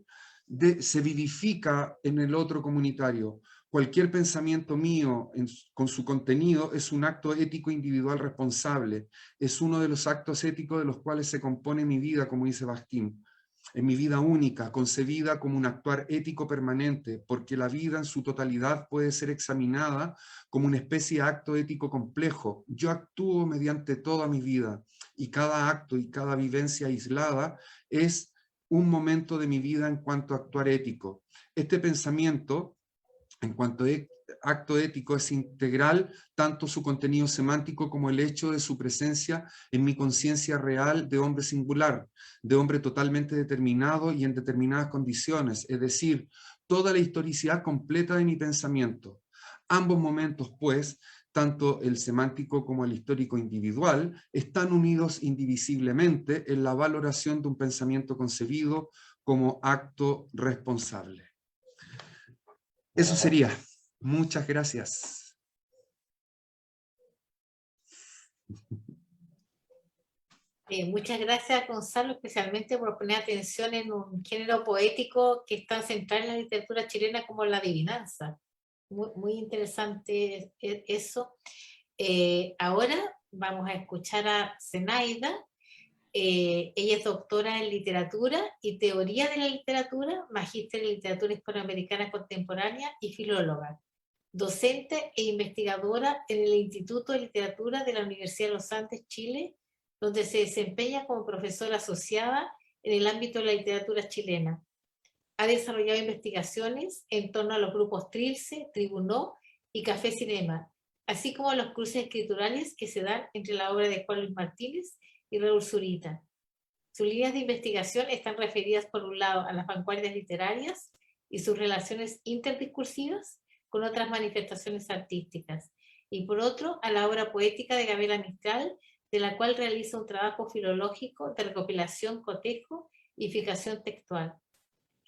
se vivifica en el otro comunitario. Cualquier pensamiento mío con su contenido es un acto ético individual responsable. Es uno de los actos éticos de los cuales se compone mi vida, como dice Bakhtin. En mi vida única, concebida como un actuar ético permanente, porque la vida en su totalidad puede ser examinada como una especie de acto ético complejo. Yo actúo mediante toda mi vida, y cada acto y cada vivencia aislada es un momento de mi vida en cuanto a actuar ético. Este pensamiento, en cuanto a acto ético, es integral, tanto su contenido semántico como el hecho de su presencia en mi conciencia real de hombre singular, de hombre totalmente determinado y en determinadas condiciones, es decir, toda la historicidad completa de mi pensamiento. Ambos momentos, pues, tanto el semántico como el histórico individual, están unidos indivisiblemente en la valoración de un pensamiento concebido como acto responsable. Eso sería. Muchas gracias. Muchas gracias, Gonzalo, especialmente por poner atención en un género poético que es tan central en la literatura chilena como la adivinanza. Muy interesante eso. Ahora vamos a escuchar a Zenaida. Ella es doctora en literatura y teoría de la literatura, magíster en literatura hispanoamericana contemporánea y filóloga, docente e investigadora en el Instituto de Literatura de la Universidad de los Andes, Chile, donde se desempeña como profesora asociada en el ámbito de la literatura chilena. Ha desarrollado investigaciones en torno a los grupos Trilce, Tribunó y Café Cinema, así como los cruces escriturales que se dan entre la obra de Juan Luis Martínez y Raúl Zurita. Sus líneas de investigación están referidas por un lado a las vanguardias literarias y sus relaciones interdiscursivas con otras manifestaciones artísticas, y por otro a la obra poética de Gabriela Mistral, de la cual realiza un trabajo filológico de recopilación, cotejo y fijación textual.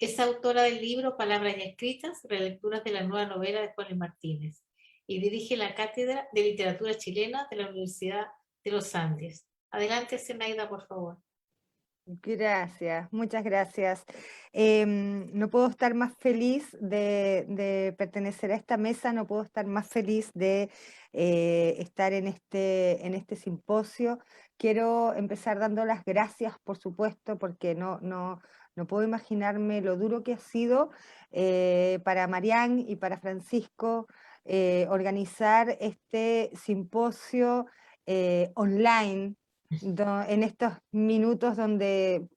Es autora del libro Palabras ya escritas, relecturas de la nueva novela de Juan Luis Martínez, y dirige la Cátedra de Literatura Chilena de la Universidad de los Andes. Adelante, Zenaida, por favor. Gracias, muchas gracias. No puedo estar más feliz de pertenecer a esta mesa, no puedo estar más feliz de estar en este simposio. Quiero empezar dando las gracias, por supuesto, porque no puedo imaginarme lo duro que ha sido para Marián y para Francisco organizar este simposio online, en estos minutos donde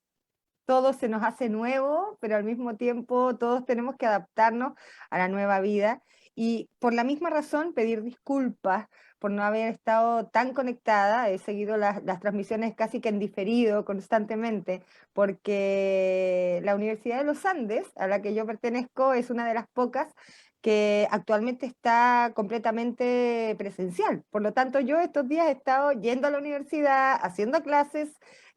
todo se nos hace nuevo, pero al mismo tiempo todos tenemos que adaptarnos a la nueva vida. Y por la misma razón pedir disculpas por no haber estado tan conectada. He seguido las transmisiones casi que en diferido constantemente, porque la Universidad de los Andes, a la que yo pertenezco, es una de las pocas que actualmente está completamente presencial. Por lo tanto, yo estos días he estado yendo a la universidad, haciendo clases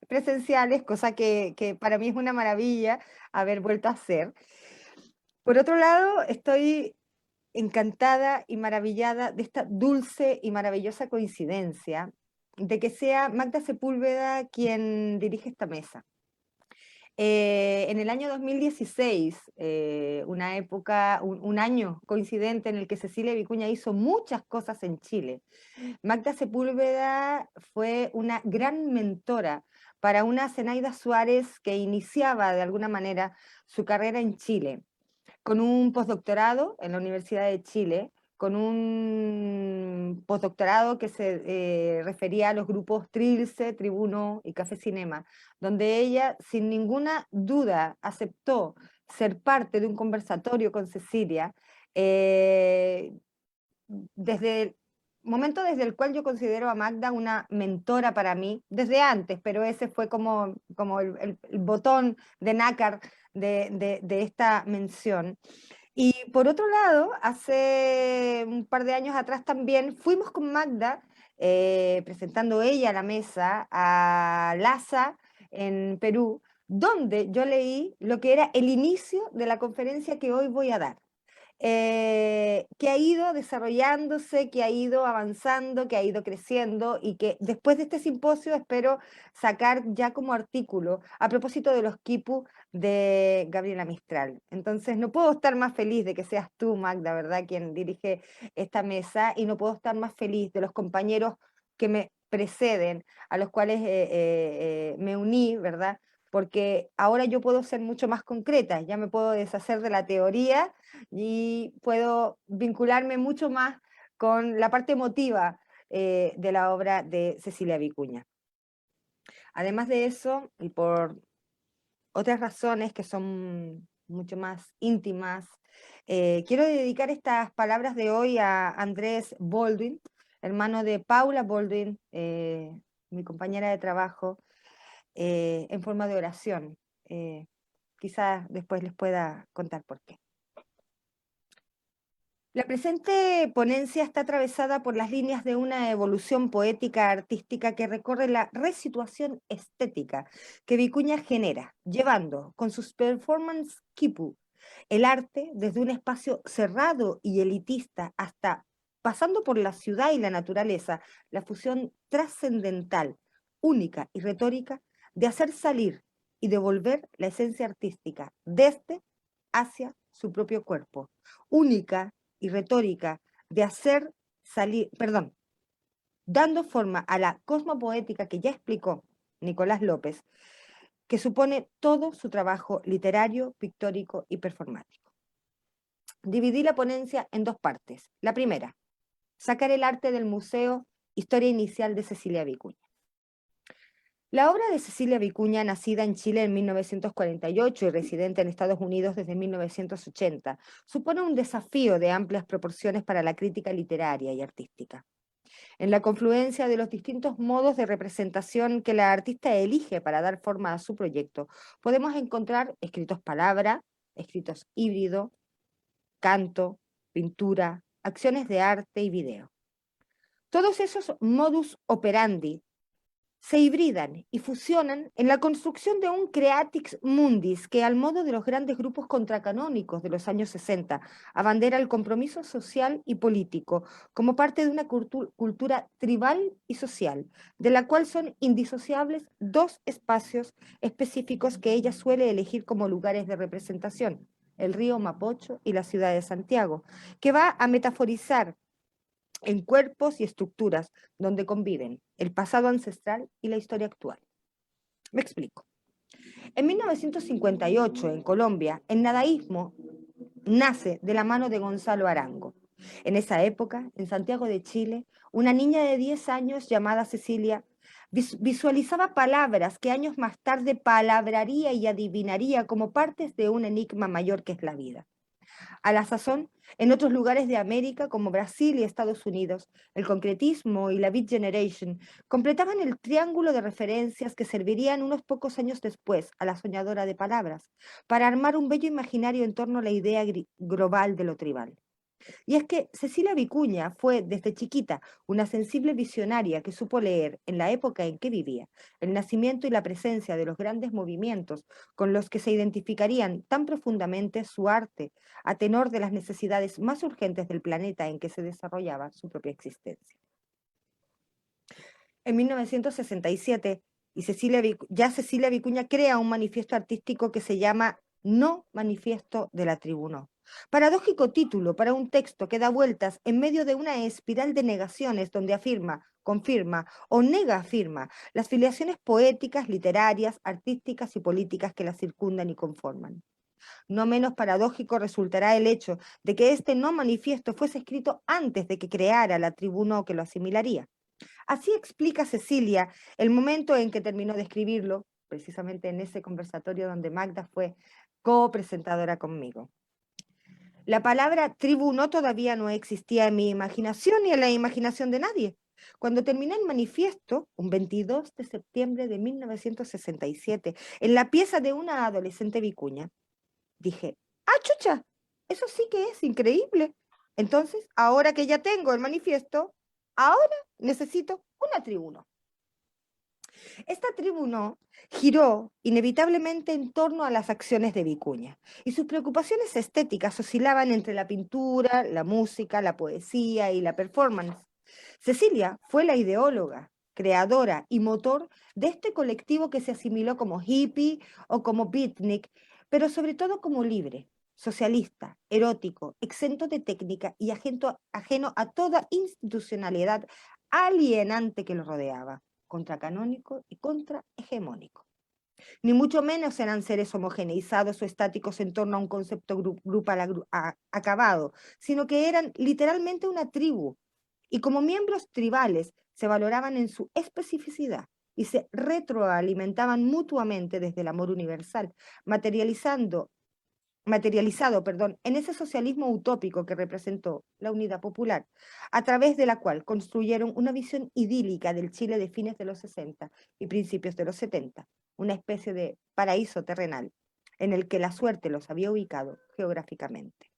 presenciales, cosa que para mí es una maravilla haber vuelto a hacer. Por otro lado, estoy encantada y maravillada de esta dulce y maravillosa coincidencia de que sea Magda Sepúlveda quien dirige esta mesa. En el año 2016, una época, un año coincidente en el que Cecilia Vicuña hizo muchas cosas en Chile, Magda Sepúlveda fue una gran mentora para una Zenaida Suárez que iniciaba de alguna manera su carrera en Chile, con un postdoctorado en la Universidad de Chile, con un postdoctorado que se refería a los grupos Trilce, Tribuno y Café Cinema, donde ella sin ninguna duda aceptó ser parte de un conversatorio con Cecilia desde momento desde el cual yo considero a Magda una mentora para mí, desde antes, pero ese fue como el botón de nácar de esta mención. Y por otro lado, hace un par de años atrás también fuimos con Magda, presentando ella la mesa a LASA en Perú, donde yo leí lo que era el inicio de la conferencia que hoy voy a dar. Que ha ido desarrollándose, que ha ido avanzando, que ha ido creciendo y que después de este simposio espero sacar ya como artículo a propósito de los quipu de Gabriela Mistral. Entonces no puedo estar más feliz de que seas tú, Magda, ¿verdad?, quien dirige esta mesa, y no puedo estar más feliz de los compañeros que me preceden, a los cuales me uní, ¿verdad?, porque ahora yo puedo ser mucho más concreta, ya me puedo deshacer de la teoría y puedo vincularme mucho más con la parte emotiva de la obra de Cecilia Vicuña. Además de eso, y por otras razones que son mucho más íntimas, quiero dedicar estas palabras de hoy a Andrés Baldwin, hermano de Paula Baldwin, mi compañera de trabajo, en forma de oración. Quizás después les pueda contar por qué. La presente ponencia está atravesada por las líneas de una evolución poética artística que recorre la resituación estética que Vicuña genera, llevando con sus performances quipu el arte desde un espacio cerrado y elitista hasta, pasando por la ciudad y la naturaleza, la fusión trascendental, única y retórica de hacer salir y devolver la esencia artística desde hacia su propio cuerpo, única y retórica de hacer salir, perdón, dando forma a la cosmopoética que ya explicó Nicolás López, que supone todo su trabajo literario, pictórico y performático. Dividí la ponencia en dos partes. La primera, sacar el arte del museo, historia inicial de Cecilia Vicuña. La obra de Cecilia Vicuña, nacida en Chile en 1948 y residente en Estados Unidos desde 1980, supone un desafío de amplias proporciones para la crítica literaria y artística. En la confluencia de los distintos modos de representación que la artista elige para dar forma a su proyecto, podemos encontrar escritos palabra, escritos híbrido, canto, pintura, acciones de arte y video. Todos esos modus operandi se hibridan y fusionan en la construcción de un creatix mundis que, al modo de los grandes grupos contracanónicos de los años 60, abandera el compromiso social y político como parte de una cultura tribal y social, de la cual son indisociables dos espacios específicos que ella suele elegir como lugares de representación: el río Mapocho y la ciudad de Santiago, que va a metaforizar en cuerpos y estructuras donde conviven el pasado ancestral y la historia actual. Me explico. En 1958, en Colombia, el nadaísmo nace de la mano de Gonzalo Arango. En esa época, en Santiago de Chile, una niña de 10 años llamada Cecilia visualizaba palabras que años más tarde palabraría y adivinaría como partes de un enigma mayor que es la vida. A la sazón, en otros lugares de América, como Brasil y Estados Unidos, el concretismo y la Beat Generation completaban el triángulo de referencias que servirían unos pocos años después a la soñadora de palabras, para armar un bello imaginario en torno a la idea global de lo tribal. Y es que Cecilia Vicuña fue desde chiquita una sensible visionaria que supo leer, en la época en que vivía, el nacimiento y la presencia de los grandes movimientos con los que se identificarían tan profundamente su arte, a tenor de las necesidades más urgentes del planeta en que se desarrollaba su propia existencia. En 1967, Cecilia Vicuña crea un manifiesto artístico que se llama No Manifiesto de la Tribuna. Paradójico título para un texto que da vueltas en medio de una espiral de negaciones donde afirma, confirma o nega afirma las filiaciones poéticas, literarias, artísticas y políticas que la circundan y conforman. No menos paradójico resultará el hecho de que este no manifiesto fuese escrito antes de que creara la tribuna que lo asimilaría. Así explica Cecilia el momento en que terminó de escribirlo, precisamente en ese conversatorio donde Magda fue copresentadora conmigo. La palabra tribuno todavía no existía en mi imaginación ni en la imaginación de nadie. Cuando terminé el manifiesto, un 22 de septiembre de 1967, en la pieza de una adolescente vicuña, dije, ¡ah, chucha! Eso sí que es increíble. Entonces, ahora que ya tengo el manifiesto, ahora necesito una tribuno. Esta tribu no giró inevitablemente en torno a las acciones de Vicuña, y sus preocupaciones estéticas oscilaban entre la pintura, la música, la poesía y la performance. Cecilia fue la ideóloga, creadora y motor de este colectivo que se asimiló como hippie o como beatnik, pero sobre todo como libre, socialista, erótico, exento de técnica y ajeno a toda institucionalidad alienante que lo rodeaba, contracanónico y contrahegemónico. Ni mucho menos eran seres homogeneizados o estáticos en torno a un concepto grupal acabado, sino que eran literalmente una tribu, y como miembros tribales se valoraban en su especificidad y se retroalimentaban mutuamente desde el amor universal, materializado, en ese socialismo utópico que representó la unidad popular, a través de la cual construyeron una visión idílica del Chile de fines de los 60 y principios de los 70, una especie de paraíso terrenal en el que la suerte los había ubicado geográficamente.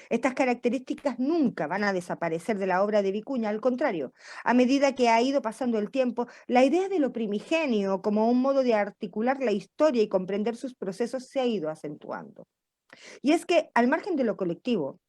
Estas características nunca van a desaparecer de la obra de Vicuña, al contrario, a medida que ha ido pasando el tiempo, la idea de lo primigenio como un modo de articular la historia y comprender sus procesos se ha ido acentuando. Y es que, al margen de lo colectivo,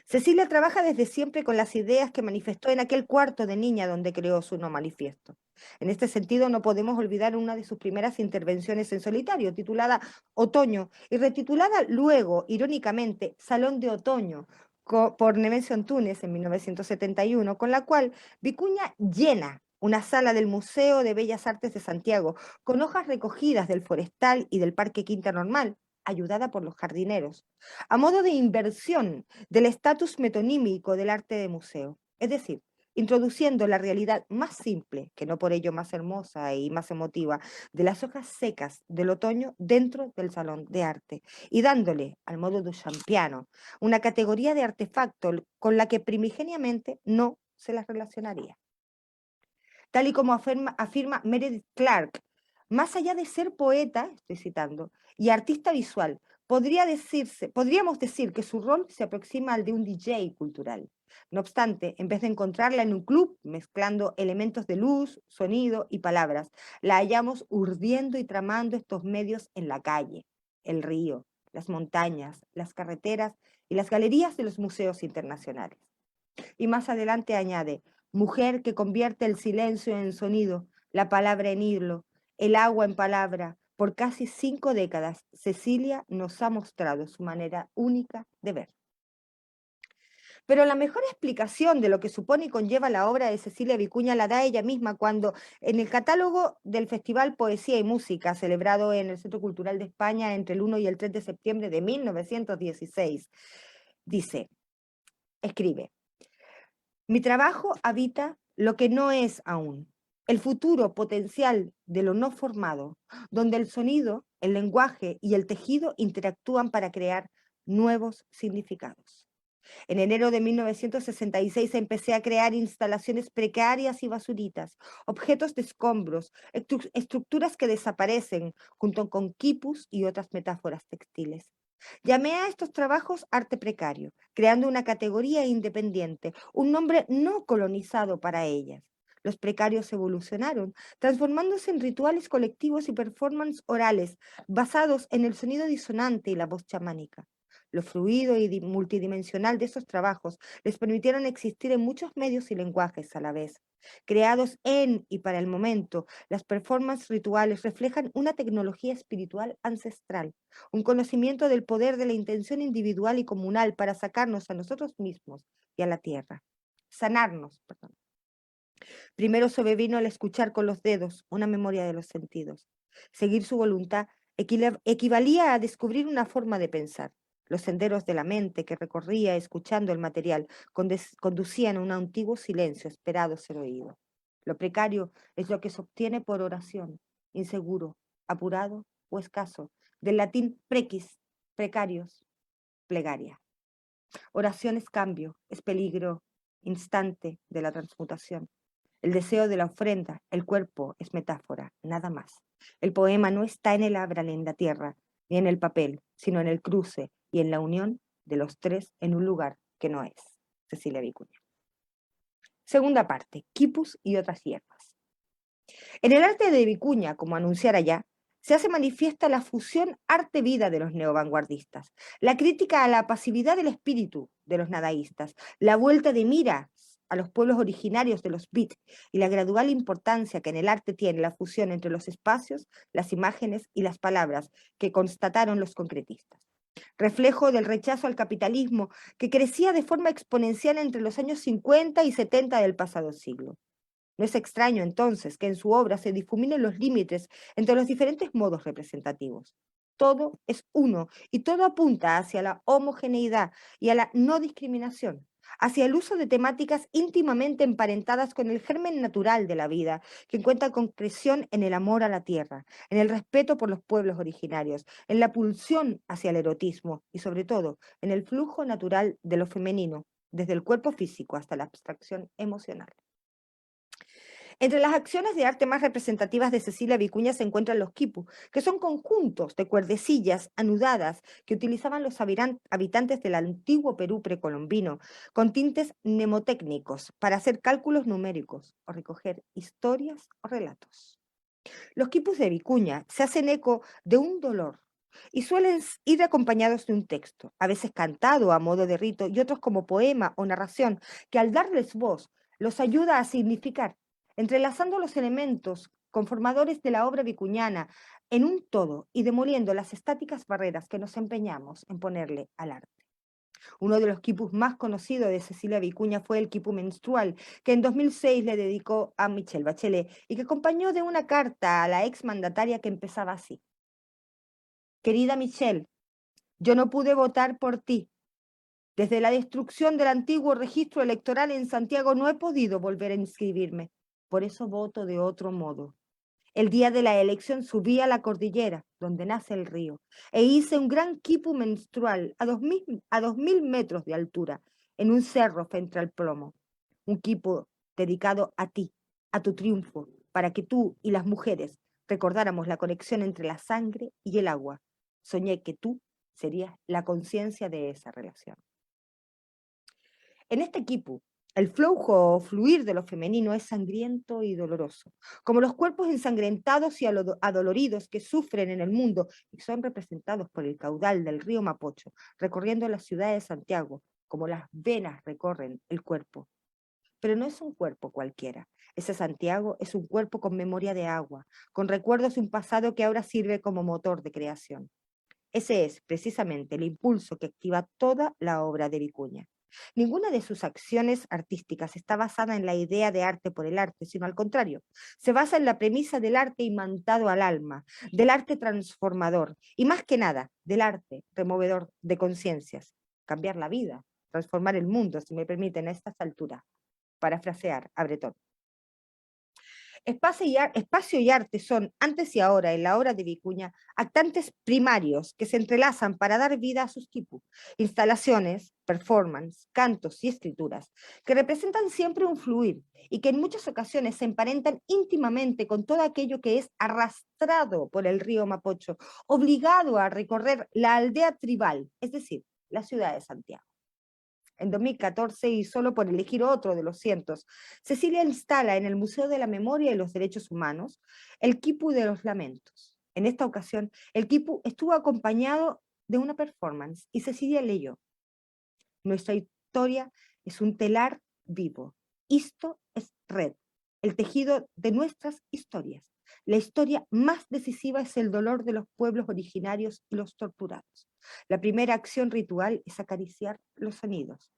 Cecilia trabaja desde siempre con las ideas que manifestó en aquel cuarto de niña donde creó su no manifiesto. En este sentido, no podemos olvidar una de sus primeras intervenciones en solitario, titulada Otoño, y retitulada luego, irónicamente, Salón de Otoño, por Nemesio Antunes en 1971, con la cual Vicuña llena una sala del Museo de Bellas Artes de Santiago, con hojas recogidas del Forestal y del Parque Quinta Normal, ayudada por los jardineros, a modo de inversión del estatus metonímico del arte de museo, es decir, introduciendo la realidad más simple, que no por ello más hermosa y más emotiva, de las hojas secas del otoño dentro del salón de arte y dándole, al modo duchampiano, una categoría de artefacto con la que primigeniamente no se las relacionaría. Tal y como afirma Meredith Clark, más allá de ser poeta, estoy citando, y artista visual, podríamos decir que su rol se aproxima al de un DJ cultural. No obstante, en vez de encontrarla en un club mezclando elementos de luz, sonido y palabras, la hallamos urdiendo y tramando estos medios en la calle, el río, las montañas, las carreteras y las galerías de los museos internacionales. Y más adelante añade, mujer que convierte el silencio en sonido, la palabra en hilo, el agua en palabra. Por casi 5 décadas, Cecilia nos ha mostrado su manera única de ver. Pero la mejor explicación de lo que supone y conlleva la obra de Cecilia Vicuña la da ella misma cuando, en el catálogo del Festival Poesía y Música, celebrado en el Centro Cultural de España entre el 1 y el 3 de septiembre de 1916, escribe, mi trabajo habita lo que no es aún, el futuro potencial de lo no formado, donde el sonido, el lenguaje y el tejido interactúan para crear nuevos significados. En enero de 1966 empecé a crear instalaciones precarias y basuritas, objetos de escombros, estructuras que desaparecen, junto con quipus y otras metáforas textiles. Llamé a estos trabajos arte precario, creando una categoría independiente, un nombre no colonizado para ellas. Los precarios evolucionaron, transformándose en rituales colectivos y performances orales basados en el sonido disonante y la voz chamánica. Lo fluido y multidimensional de esos trabajos les permitieron existir en muchos medios y lenguajes a la vez. Creados en y para el momento, las performances rituales reflejan una tecnología espiritual ancestral, un conocimiento del poder de la intención individual y comunal para sacarnos a nosotros mismos y a la tierra. Sanarnos, perdón. Primero sobrevino al escuchar con los dedos, una memoria de los sentidos. Seguir su voluntad equivalía a descubrir una forma de pensar. Los senderos de la mente que recorría escuchando el material conducían a un antiguo silencio esperado ser oído. Lo precario es lo que se obtiene por oración, inseguro, apurado o escaso, del latín prequis, precarios, plegaria. Oración es cambio, es peligro instante de la transmutación. El deseo de la ofrenda, el cuerpo es metáfora, nada más. El poema no está en el ábral en la tierra, ni en el papel, sino en el cruce y en la unión de los tres en un lugar que no es. Cecilia Vicuña. Segunda parte, quipus y otras hierbas. En el arte de Vicuña, como anunciara ya, se hace manifiesta la fusión arte-vida de los neovanguardistas, la crítica a la pasividad del espíritu de los nadaístas, la vuelta de mira a los pueblos originarios de los beat y la gradual importancia que en el arte tiene la fusión entre los espacios, las imágenes y las palabras que constataron los concretistas. Reflejo del rechazo al capitalismo que crecía de forma exponencial entre los años 50 y 70 del pasado siglo. No es extraño, entonces, que en su obra se difuminen los límites entre los diferentes modos representativos. Todo es uno y todo apunta hacia la homogeneidad y a la no discriminación, hacia el uso de temáticas íntimamente emparentadas con el germen natural de la vida, que encuentra concreción en el amor a la tierra, en el respeto por los pueblos originarios, en la pulsión hacia el erotismo y, sobre todo, en el flujo natural de lo femenino, desde el cuerpo físico hasta la abstracción emocional. Entre las acciones de arte más representativas de Cecilia Vicuña se encuentran los quipus, que son conjuntos de cuerdecillas anudadas que utilizaban los habitantes del antiguo Perú precolombino, con tintes mnemotécnicos para hacer cálculos numéricos o recoger historias o relatos. Los quipus de Vicuña se hacen eco de un dolor y suelen ir acompañados de un texto, a veces cantado a modo de rito y otros como poema o narración, que al darles voz los ayuda a significar, entrelazando los elementos conformadores de la obra vicuñana en un todo y demoliendo las estáticas barreras que nos empeñamos en ponerle al arte. Uno de los quipus más conocidos de Cecilia Vicuña fue el quipu menstrual, que en 2006 le dedicó a Michelle Bachelet y que acompañó de una carta a la exmandataria que empezaba así. Querida Michelle, yo no pude votar por ti. Desde la destrucción del antiguo registro electoral en Santiago no he podido volver a inscribirme. Por eso voto de otro modo. El día de la elección subí a la cordillera, donde nace el río, e hice un gran quipu menstrual a 2000 metros de altura, en un cerro frente al plomo. Un quipu dedicado a ti, a tu triunfo, para que tú y las mujeres recordáramos la conexión entre la sangre y el agua. Soñé que tú serías la conciencia de esa relación. En este quipu, el flujo o fluir de lo femenino es sangriento y doloroso, como los cuerpos ensangrentados y adoloridos que sufren en el mundo y son representados por el caudal del río Mapocho, recorriendo la ciudad de Santiago, como las venas recorren el cuerpo. Pero no es un cuerpo cualquiera. Ese Santiago es un cuerpo con memoria de agua, con recuerdos de un pasado que ahora sirve como motor de creación. Ese es precisamente el impulso que activa toda la obra de Vicuña. Ninguna de sus acciones artísticas está basada en la idea de arte por el arte, sino al contrario, se basa en la premisa del arte imantado al alma, del arte transformador y más que nada, del arte removedor de conciencias, cambiar la vida, transformar el mundo, si me permiten a estas alturas, parafrasear a Breton. Espacio y arte son, antes y ahora, en la obra de Vicuña, actantes primarios que se entrelazan para dar vida a sus quipus, instalaciones, performance, cantos y escrituras, que representan siempre un fluir y que en muchas ocasiones se emparentan íntimamente con todo aquello que es arrastrado por el río Mapocho, obligado a recorrer la aldea tribal, es decir, la ciudad de Santiago. En 2014, y solo por elegir otro de los cientos, Cecilia instala en el Museo de la Memoria y los Derechos Humanos el quipu de los lamentos. En esta ocasión, el quipu estuvo acompañado de una performance y Cecilia leyó: nuestra historia es un telar vivo. Esto es red, el tejido de nuestras historias. La historia más decisiva es el dolor de los pueblos originarios y los torturados. La primera acción ritual es acariciar los sonidos,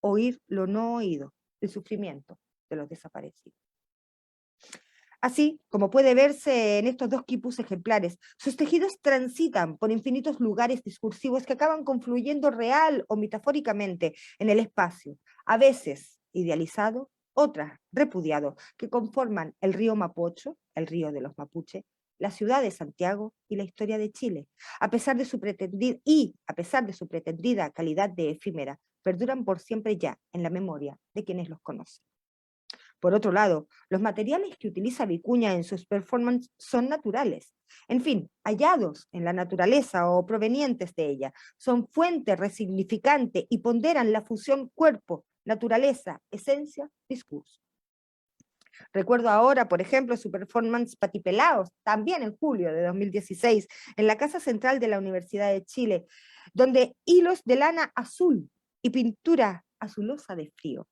oír lo no oído, el sufrimiento de los desaparecidos. Así, como puede verse en estos dos quipus ejemplares, sus tejidos transitan por infinitos lugares discursivos que acaban confluyendo real o metafóricamente en el espacio, a veces idealizado, otras repudiado, que conforman el río Mapocho, el río de los mapuche, la ciudad de Santiago y la historia de Chile, a pesar de su pretendida calidad de efímera, perduran por siempre ya en la memoria de quienes los conocen. Por otro lado, los materiales que utiliza Vicuña en sus performances son naturales. En fin, hallados en la naturaleza o provenientes de ella, son fuente resignificante y ponderan la fusión cuerpo, naturaleza, esencia, discurso. Recuerdo ahora, por ejemplo, su performance Patipelaos, también en julio de 2016, en la Casa Central de la Universidad de Chile, donde hilos de lana azul y pintura azulosa de frío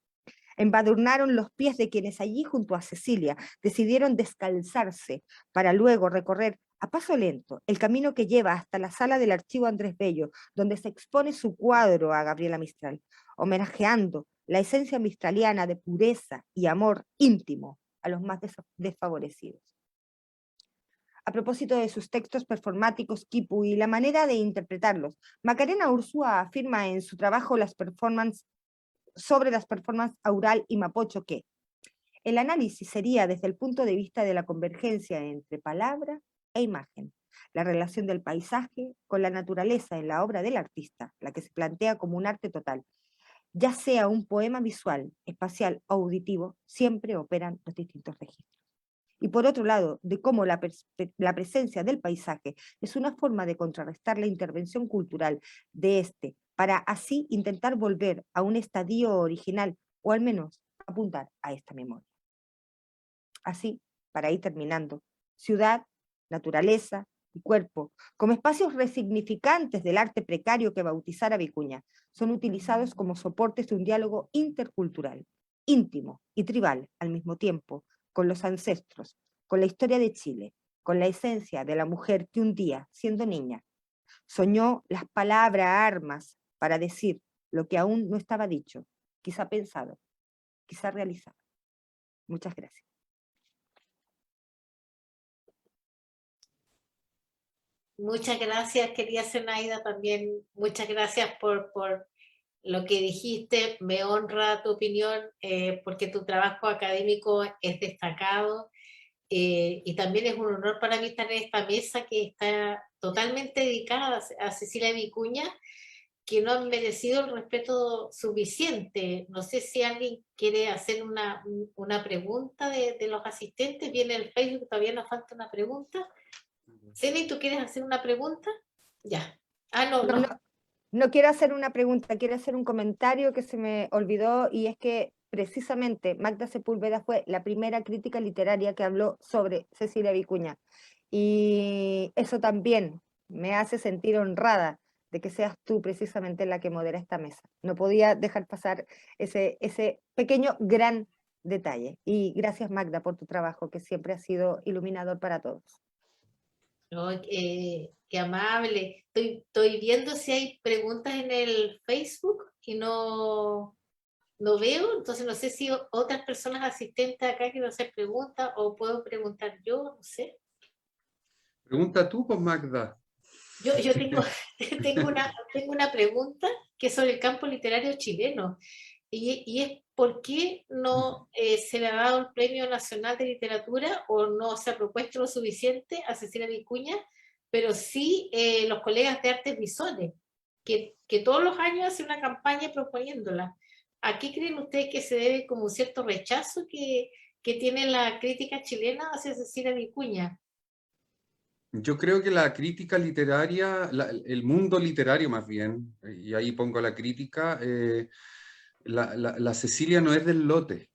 embadurnaron los pies de quienes allí junto a Cecilia decidieron descalzarse para luego recorrer a paso lento el camino que lleva hasta la sala del Archivo Andrés Bello, donde se expone su cuadro a Gabriela Mistral, homenajeando la esencia mistraliana de pureza y amor íntimo a los más desfavorecidos. A propósito de sus textos performáticos quipu y la manera de interpretarlos, Macarena Ursúa afirma en su trabajo sobre las performances Aural y Mapocho que el análisis sería desde el punto de vista de la convergencia entre palabra e imagen, la relación del paisaje con la naturaleza en la obra del artista, la que se plantea como un arte total. Ya sea un poema visual, espacial o auditivo, siempre operan los distintos registros. Y por otro lado, de cómo la presencia del paisaje es una forma de contrarrestar la intervención cultural de este, para así intentar volver a un estadio original, o al menos apuntar a esta memoria. Así, para ir terminando, ciudad, naturaleza y cuerpo, como espacios resignificantes del arte precario que bautizara Vicuña, son utilizados como soportes de un diálogo intercultural, íntimo y tribal al mismo tiempo, con los ancestros, con la historia de Chile, con la esencia de la mujer que un día, siendo niña, soñó las palabras armas para decir lo que aún no estaba dicho, quizá pensado, quizá realizado. Muchas gracias. Muchas gracias, querida Zenaida, también muchas gracias por lo que dijiste. Me honra tu opinión porque tu trabajo académico es destacado y también es un honor para mí estar en esta mesa que está totalmente dedicada a Cecilia Vicuña, que no han merecido el respeto suficiente. No sé si alguien quiere hacer una pregunta de los asistentes. Viene el Facebook, todavía nos falta una pregunta. Celi, ¿tú quieres hacer una pregunta? Ya. Ah, no. No quiero hacer una pregunta, quiero hacer un comentario que se me olvidó, y es que precisamente Magda Sepúlveda fue la primera crítica literaria que habló sobre Cecilia Vicuña. Y eso también me hace sentir honrada de que seas tú precisamente la que modera esta mesa. No podía dejar pasar ese pequeño gran detalle. Y gracias, Magda, por tu trabajo, que siempre ha sido iluminador para todos. No, qué amable. Estoy viendo si hay preguntas en el Facebook y no veo, entonces no sé si otras personas asistentes acá quieren hacer preguntas o puedo preguntar yo, no sé. Pregunta tú, pues, Magda. Yo tengo una pregunta que es sobre el campo literario chileno y es ¿por qué no se le ha dado el Premio Nacional de Literatura o no se ha propuesto lo suficiente a Cecilia Vicuña, pero sí los colegas de artes visuales, que todos los años hacen una campaña proponiéndola? ¿A qué creen ustedes que se debe como un cierto rechazo que tiene la crítica chilena hacia Cecilia Vicuña? Yo creo que la crítica literaria, el mundo literario más bien, y ahí pongo la crítica, la Cecilia no es del lote,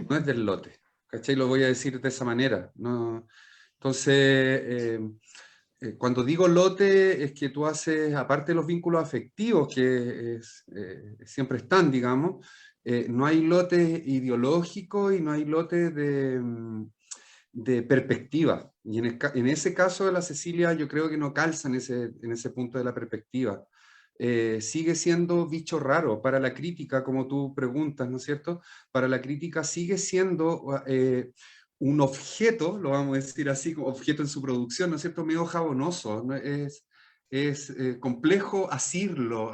no es del lote, ¿cachai? Lo voy a decir de esa manera, ¿no? Entonces, cuando digo lote es que tú haces, aparte de los vínculos afectivos que siempre están, digamos, no hay lote ideológico y no hay lote de perspectiva. Y en ese caso de la Cecilia yo creo que no calza en ese punto de la perspectiva. Sigue siendo bicho raro para la crítica, como tú preguntas, ¿no es cierto? Para la crítica sigue siendo un objeto, lo vamos a decir así, como objeto en su producción, ¿no es cierto? Medio jabonoso, ¿no? Es complejo asirlo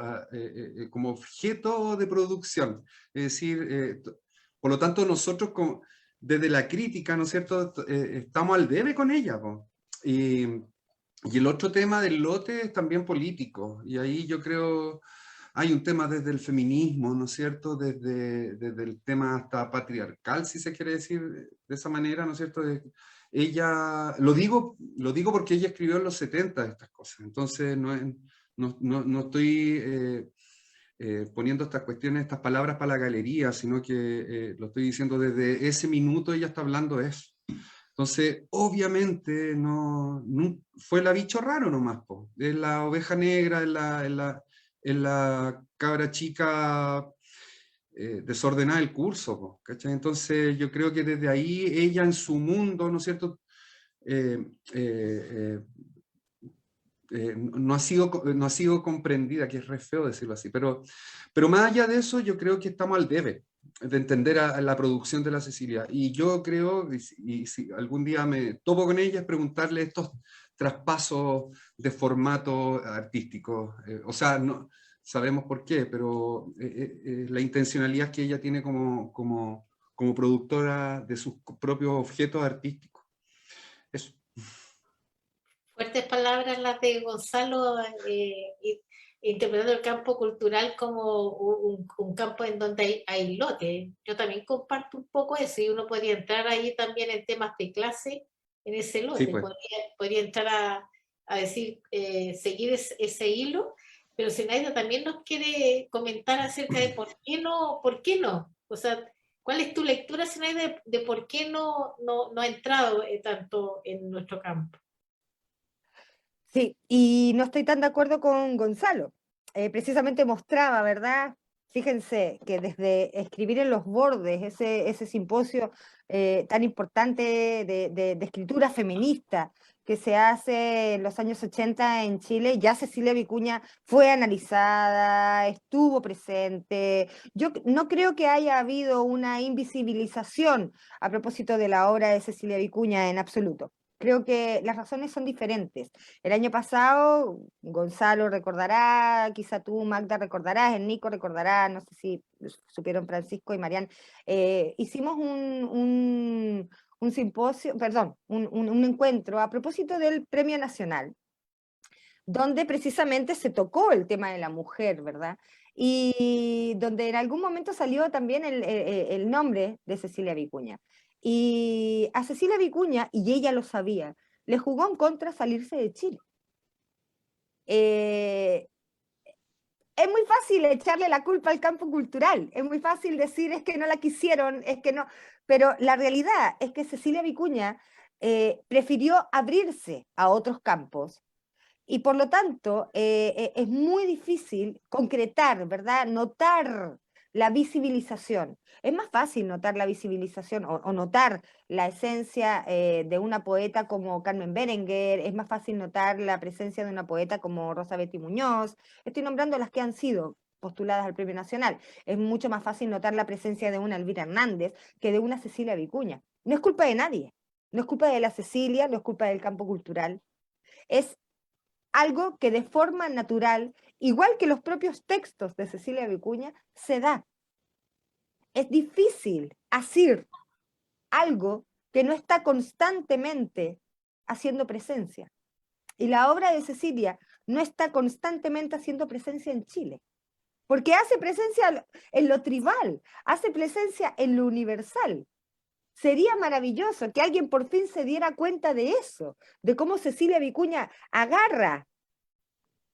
como objeto de producción. Es decir, por lo tanto nosotros desde la crítica, ¿no es cierto?, estamos al debe con ella, po. Y el otro tema del lote es también político, y ahí yo creo, hay un tema desde el feminismo, ¿no es cierto? Desde el tema hasta patriarcal, si se quiere decir de esa manera, ¿no es cierto? Ella, lo digo porque ella escribió en los 70 estas cosas, entonces no estoy poniendo estas cuestiones, estas palabras para la galería, sino que lo estoy diciendo desde ese minuto ella está hablando de eso. Entonces, obviamente, fue el bicho raro nomás, po. Es la oveja negra, es la cabra chica desordenada del curso, po, ¿cachai? Entonces, yo creo que desde ahí ella en su mundo, ¿no es cierto?, no ha sido comprendida, que es re feo decirlo así, pero más allá de eso, yo creo que estamos al debe de entender a la producción de la Cecilia. Y yo creo, y si algún día me topo con ella, es preguntarle estos traspasos de formato artístico. O sea, no sabemos por qué, pero la intencionalidad que ella tiene como productora de sus propios objetos artísticos. Eso. Fuertes palabras las de Gonzalo, interpretando el campo cultural como un campo en donde hay lotes. Yo también comparto un poco eso, y uno podría entrar ahí también en temas de clase, en ese lote. Sí, pues. Podría entrar a decir, seguir ese hilo, pero Zenaida también nos quiere comentar acerca de por qué no. O sea, ¿cuál es tu lectura, Zenaida, de por qué no ha entrado tanto en nuestro campo? Sí, y no estoy tan de acuerdo con Gonzalo. Precisamente mostraba, ¿verdad? Fíjense que desde escribir en los bordes, ese simposio tan importante de escritura feminista que se hace en los años 80 en Chile, ya Cecilia Vicuña fue analizada, estuvo presente. Yo no creo que haya habido una invisibilización a propósito de la obra de Cecilia Vicuña en absoluto. Creo que las razones son diferentes. El año pasado, Gonzalo recordará, quizá tú, Magda, recordarás, el Nico recordará, no sé si supieron Francisco y Marián, hicimos un simposio, perdón, un encuentro a propósito del Premio Nacional, donde precisamente se tocó el tema de la mujer, ¿verdad? Y donde en algún momento salió también el nombre de Cecilia Vicuña. Y a Cecilia Vicuña, y ella lo sabía, le jugó en contra salirse de Chile. Es muy fácil echarle la culpa al campo cultural, es muy fácil decir es que no la quisieron, es que no, pero la realidad es que Cecilia Vicuña prefirió abrirse a otros campos y por lo tanto es muy difícil concretar, ¿verdad? Notar la visibilización. Es más fácil notar la visibilización o notar la esencia de una poeta como Carmen Berenguer, es más fácil notar la presencia de una poeta como Rosa Betty Muñoz. Estoy nombrando las que han sido postuladas al Premio Nacional. Es mucho más fácil notar la presencia de una Elvira Hernández que de una Cecilia Vicuña. No es culpa de nadie, no es culpa de la Cecilia, no es culpa del campo cultural. Es algo que de forma natural, igual que los propios textos de Cecilia Vicuña, se da. Es difícil hacer algo que no está constantemente haciendo presencia. Y la obra de Cecilia no está constantemente haciendo presencia en Chile, porque hace presencia en lo tribal, hace presencia en lo universal. Sería maravilloso que alguien por fin se diera cuenta de eso, de cómo Cecilia Vicuña agarra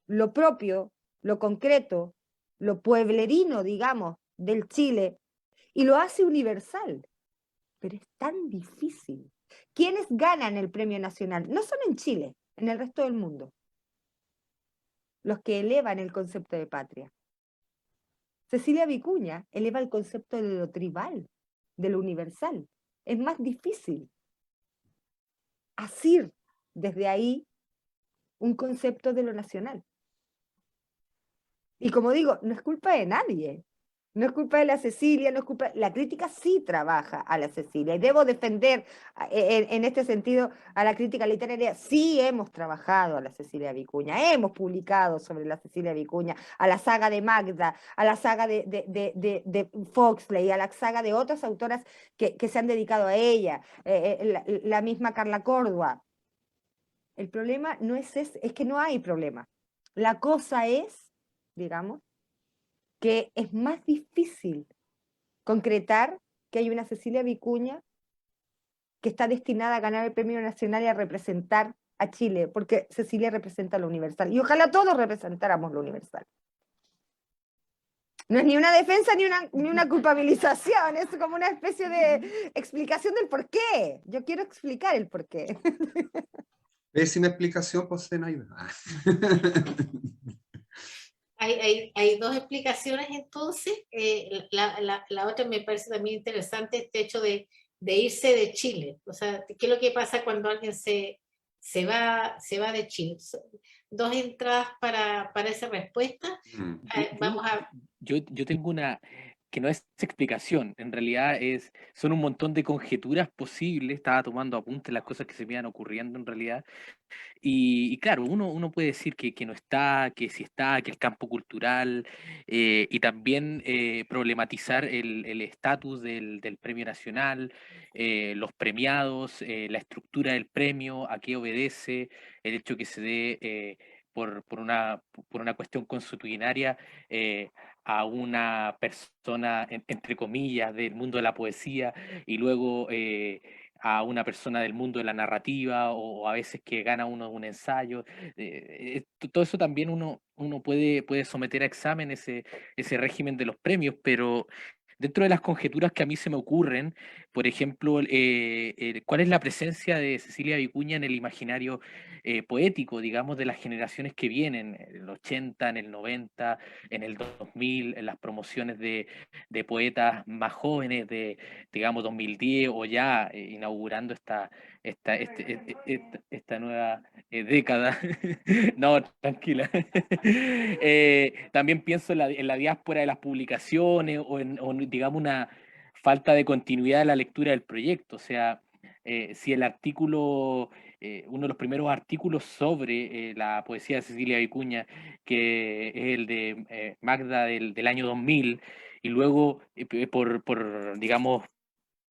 lo propio, lo concreto, lo pueblerino, digamos, del Chile, y lo hace universal. Pero es tan difícil. ¿Quiénes ganan el Premio Nacional? No solo en Chile, en el resto del mundo. Los que elevan el concepto de patria. Cecilia Vicuña eleva el concepto de lo tribal, de lo universal. Es más difícil asir desde ahí un concepto de lo nacional. Y como digo, no es culpa de nadie. No es culpa de la Cecilia, no es culpa... La crítica sí trabaja a la Cecilia y debo defender en este sentido a la crítica literaria. Sí hemos trabajado a la Cecilia Vicuña, hemos publicado sobre la Cecilia Vicuña, a la saga de Magda, a la saga de Foxley, a la saga de otras autoras que se han dedicado a ella, la misma Carla Córdoba. El problema no es ese, es que no hay problema. La cosa es, digamos, que es más difícil concretar que hay una Cecilia Vicuña que está destinada a ganar el premio nacional y a representar a Chile, porque Cecilia representa lo universal. Y ojalá todos representáramos lo universal. No es ni una defensa ni una culpabilización, es como una especie de explicación del por qué. Yo quiero explicar el por qué. Pésima explicación, pues, Zenaida. Hay dos explicaciones entonces. La otra me parece también interesante, este hecho de irse de Chile. O sea, ¿qué es lo que pasa cuando alguien se va de Chile? Dos entradas para esa respuesta. Vamos a... Yo tengo una que no es explicación, en realidad son un montón de conjeturas posibles, estaba tomando apuntes las cosas que se me iban ocurriendo en realidad, y claro, uno puede decir que no está, que sí está, que el campo cultural, y también problematizar el estatus del premio nacional, los premiados, la estructura del premio, a qué obedece, el hecho que se dé por una cuestión consuetudinaria a una persona, entre comillas, del mundo de la poesía y luego a una persona del mundo de la narrativa o a veces que gana uno un ensayo. Todo eso también uno puede someter a examen ese régimen de los premios, pero dentro de las conjeturas que a mí se me ocurren, por ejemplo, ¿cuál es la presencia de Cecilia Vicuña en el imaginario poético, digamos, de las generaciones que vienen, en el 80, en el 90, en el 2000, en las promociones de poetas más jóvenes de, digamos, 2010 o ya inaugurando esta nueva década? No, tranquila. También pienso en la diáspora de las publicaciones o digamos, una falta de continuidad de la lectura del proyecto. O sea, si el artículo, uno de los primeros artículos sobre la poesía de Cecilia Vicuña, que es el de Magda del año 2000, y luego digamos,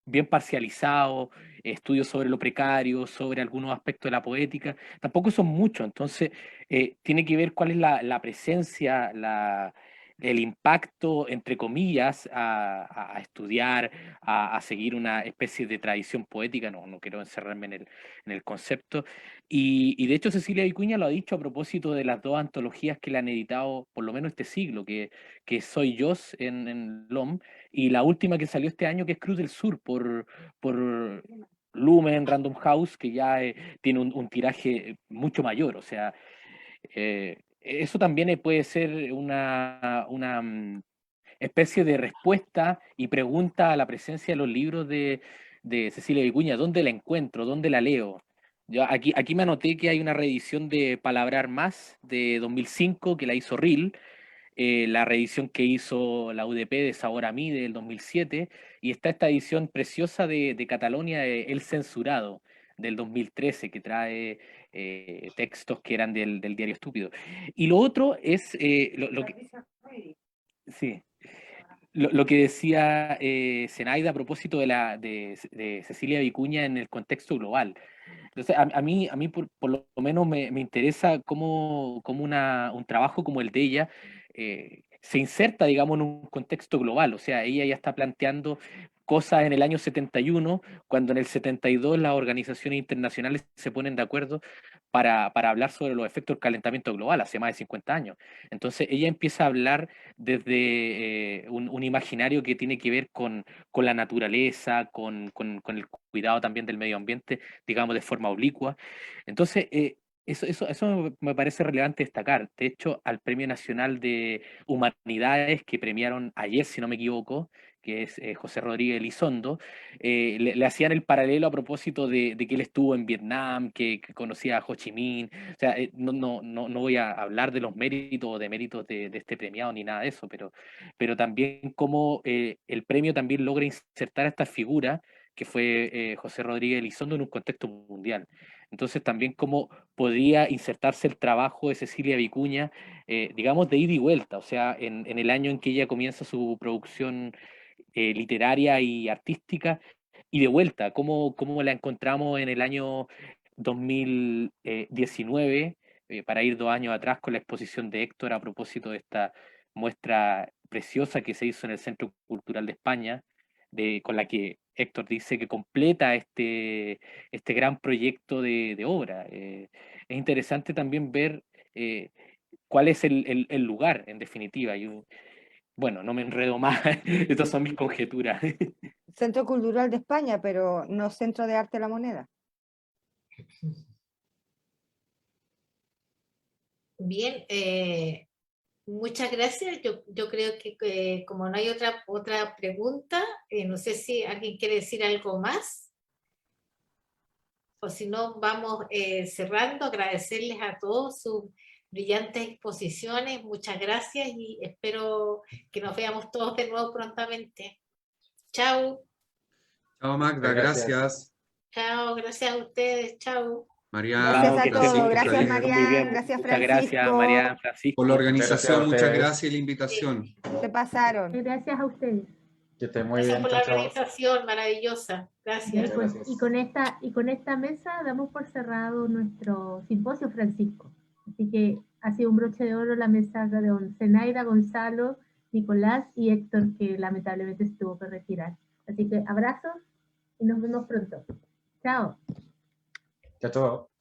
bien parcializado, estudios sobre lo precario, sobre algunos aspectos de la poética, tampoco son muchos, entonces tiene que ver cuál es la presencia, el impacto, entre comillas, a estudiar, a seguir una especie de tradición poética, no quiero encerrarme en el concepto, y de hecho Cecilia Vicuña lo ha dicho a propósito de las dos antologías que le han editado, por lo menos este siglo, que Soy Yo en LOM, y la última que salió este año, que es Cruz del Sur, por Lumen, Random House, que ya tiene un tiraje mucho mayor. O sea, eso también puede ser una especie de respuesta y pregunta a la presencia de los libros de Cecilia Vicuña. ¿Dónde la encuentro? ¿Dónde la leo? Yo aquí me anoté que hay una reedición de Palabrar Más de 2005 que la hizo Ril, la reedición que hizo la UDP de Sabor a mí del 2007, y está esta edición preciosa de Catalonia, de El Censurado, del 2013, que trae textos que eran del Diario Estúpido. Y lo otro es sí, lo que decía Zenaida a propósito de Cecilia Vicuña en el contexto global. Entonces, a mí por lo menos me interesa cómo un trabajo como el de ella se inserta, digamos, en un contexto global. O sea, ella ya está planteando cosas en el año 71, cuando en el 72 las organizaciones internacionales se ponen de acuerdo para hablar sobre los efectos del calentamiento global, hace más de 50 años. Entonces, ella empieza a hablar desde un imaginario que tiene que ver con la naturaleza, con el cuidado también del medio ambiente, digamos, de forma oblicua. Entonces, eso me parece relevante destacar. De hecho, al Premio Nacional de Humanidades que premiaron ayer, si no me equivoco, que es José Rodríguez Elizondo, le hacían el paralelo a propósito de que él estuvo en Vietnam, que conocía a Ho Chi Minh. O sea, no voy a hablar de los méritos o deméritos de este premiado ni nada de eso, pero también cómo el premio también logra insertar a esta figura que fue José Rodríguez Elizondo en un contexto mundial. Entonces también cómo podría insertarse el trabajo de Cecilia Vicuña, digamos, de ida y vuelta, o sea, en el año en que ella comienza su producción literaria y artística, y de vuelta, cómo la encontramos en el año 2019, para ir 2 años atrás con la exposición de Héctor a propósito de esta muestra preciosa que se hizo en el Centro Cultural de España, con la que Héctor dice que completa este gran proyecto de obra. Es interesante también ver cuál es el lugar, en definitiva. Bueno, no me enredo más, estas son mis conjeturas. Centro Cultural de España, pero no Centro de Arte de la Moneda. Bien, muchas gracias. Yo creo que como no hay otra pregunta, no sé si alguien quiere decir algo más. O si no, vamos cerrando, agradecerles a todos sus brillantes exposiciones. Muchas gracias y espero que nos veamos todos de nuevo prontamente. Chao. Chao Magda, gracias. Chao, gracias a ustedes. Chao. Mariana, Gracias a que estén todos, muy gracias bien, Marian, gracias muchas gracias, Francisco. Marian, Francisco. por la organización, Muchas muchas gracias a gracias y la invitación. Se pasaron. Gracias a ustedes. Que estén muy Gracias bien. por Chao, la chao. organización maravillosa. Gracias. Muchas gracias. Y con esta mesa damos por cerrado nuestro simposio, Francisco. Así que ha sido un broche de oro la mesa de don Zenaida, Gonzalo, Nicolás y Héctor, que lamentablemente se tuvo que retirar. Así que abrazos y nos vemos pronto. Chao. Chao, chao.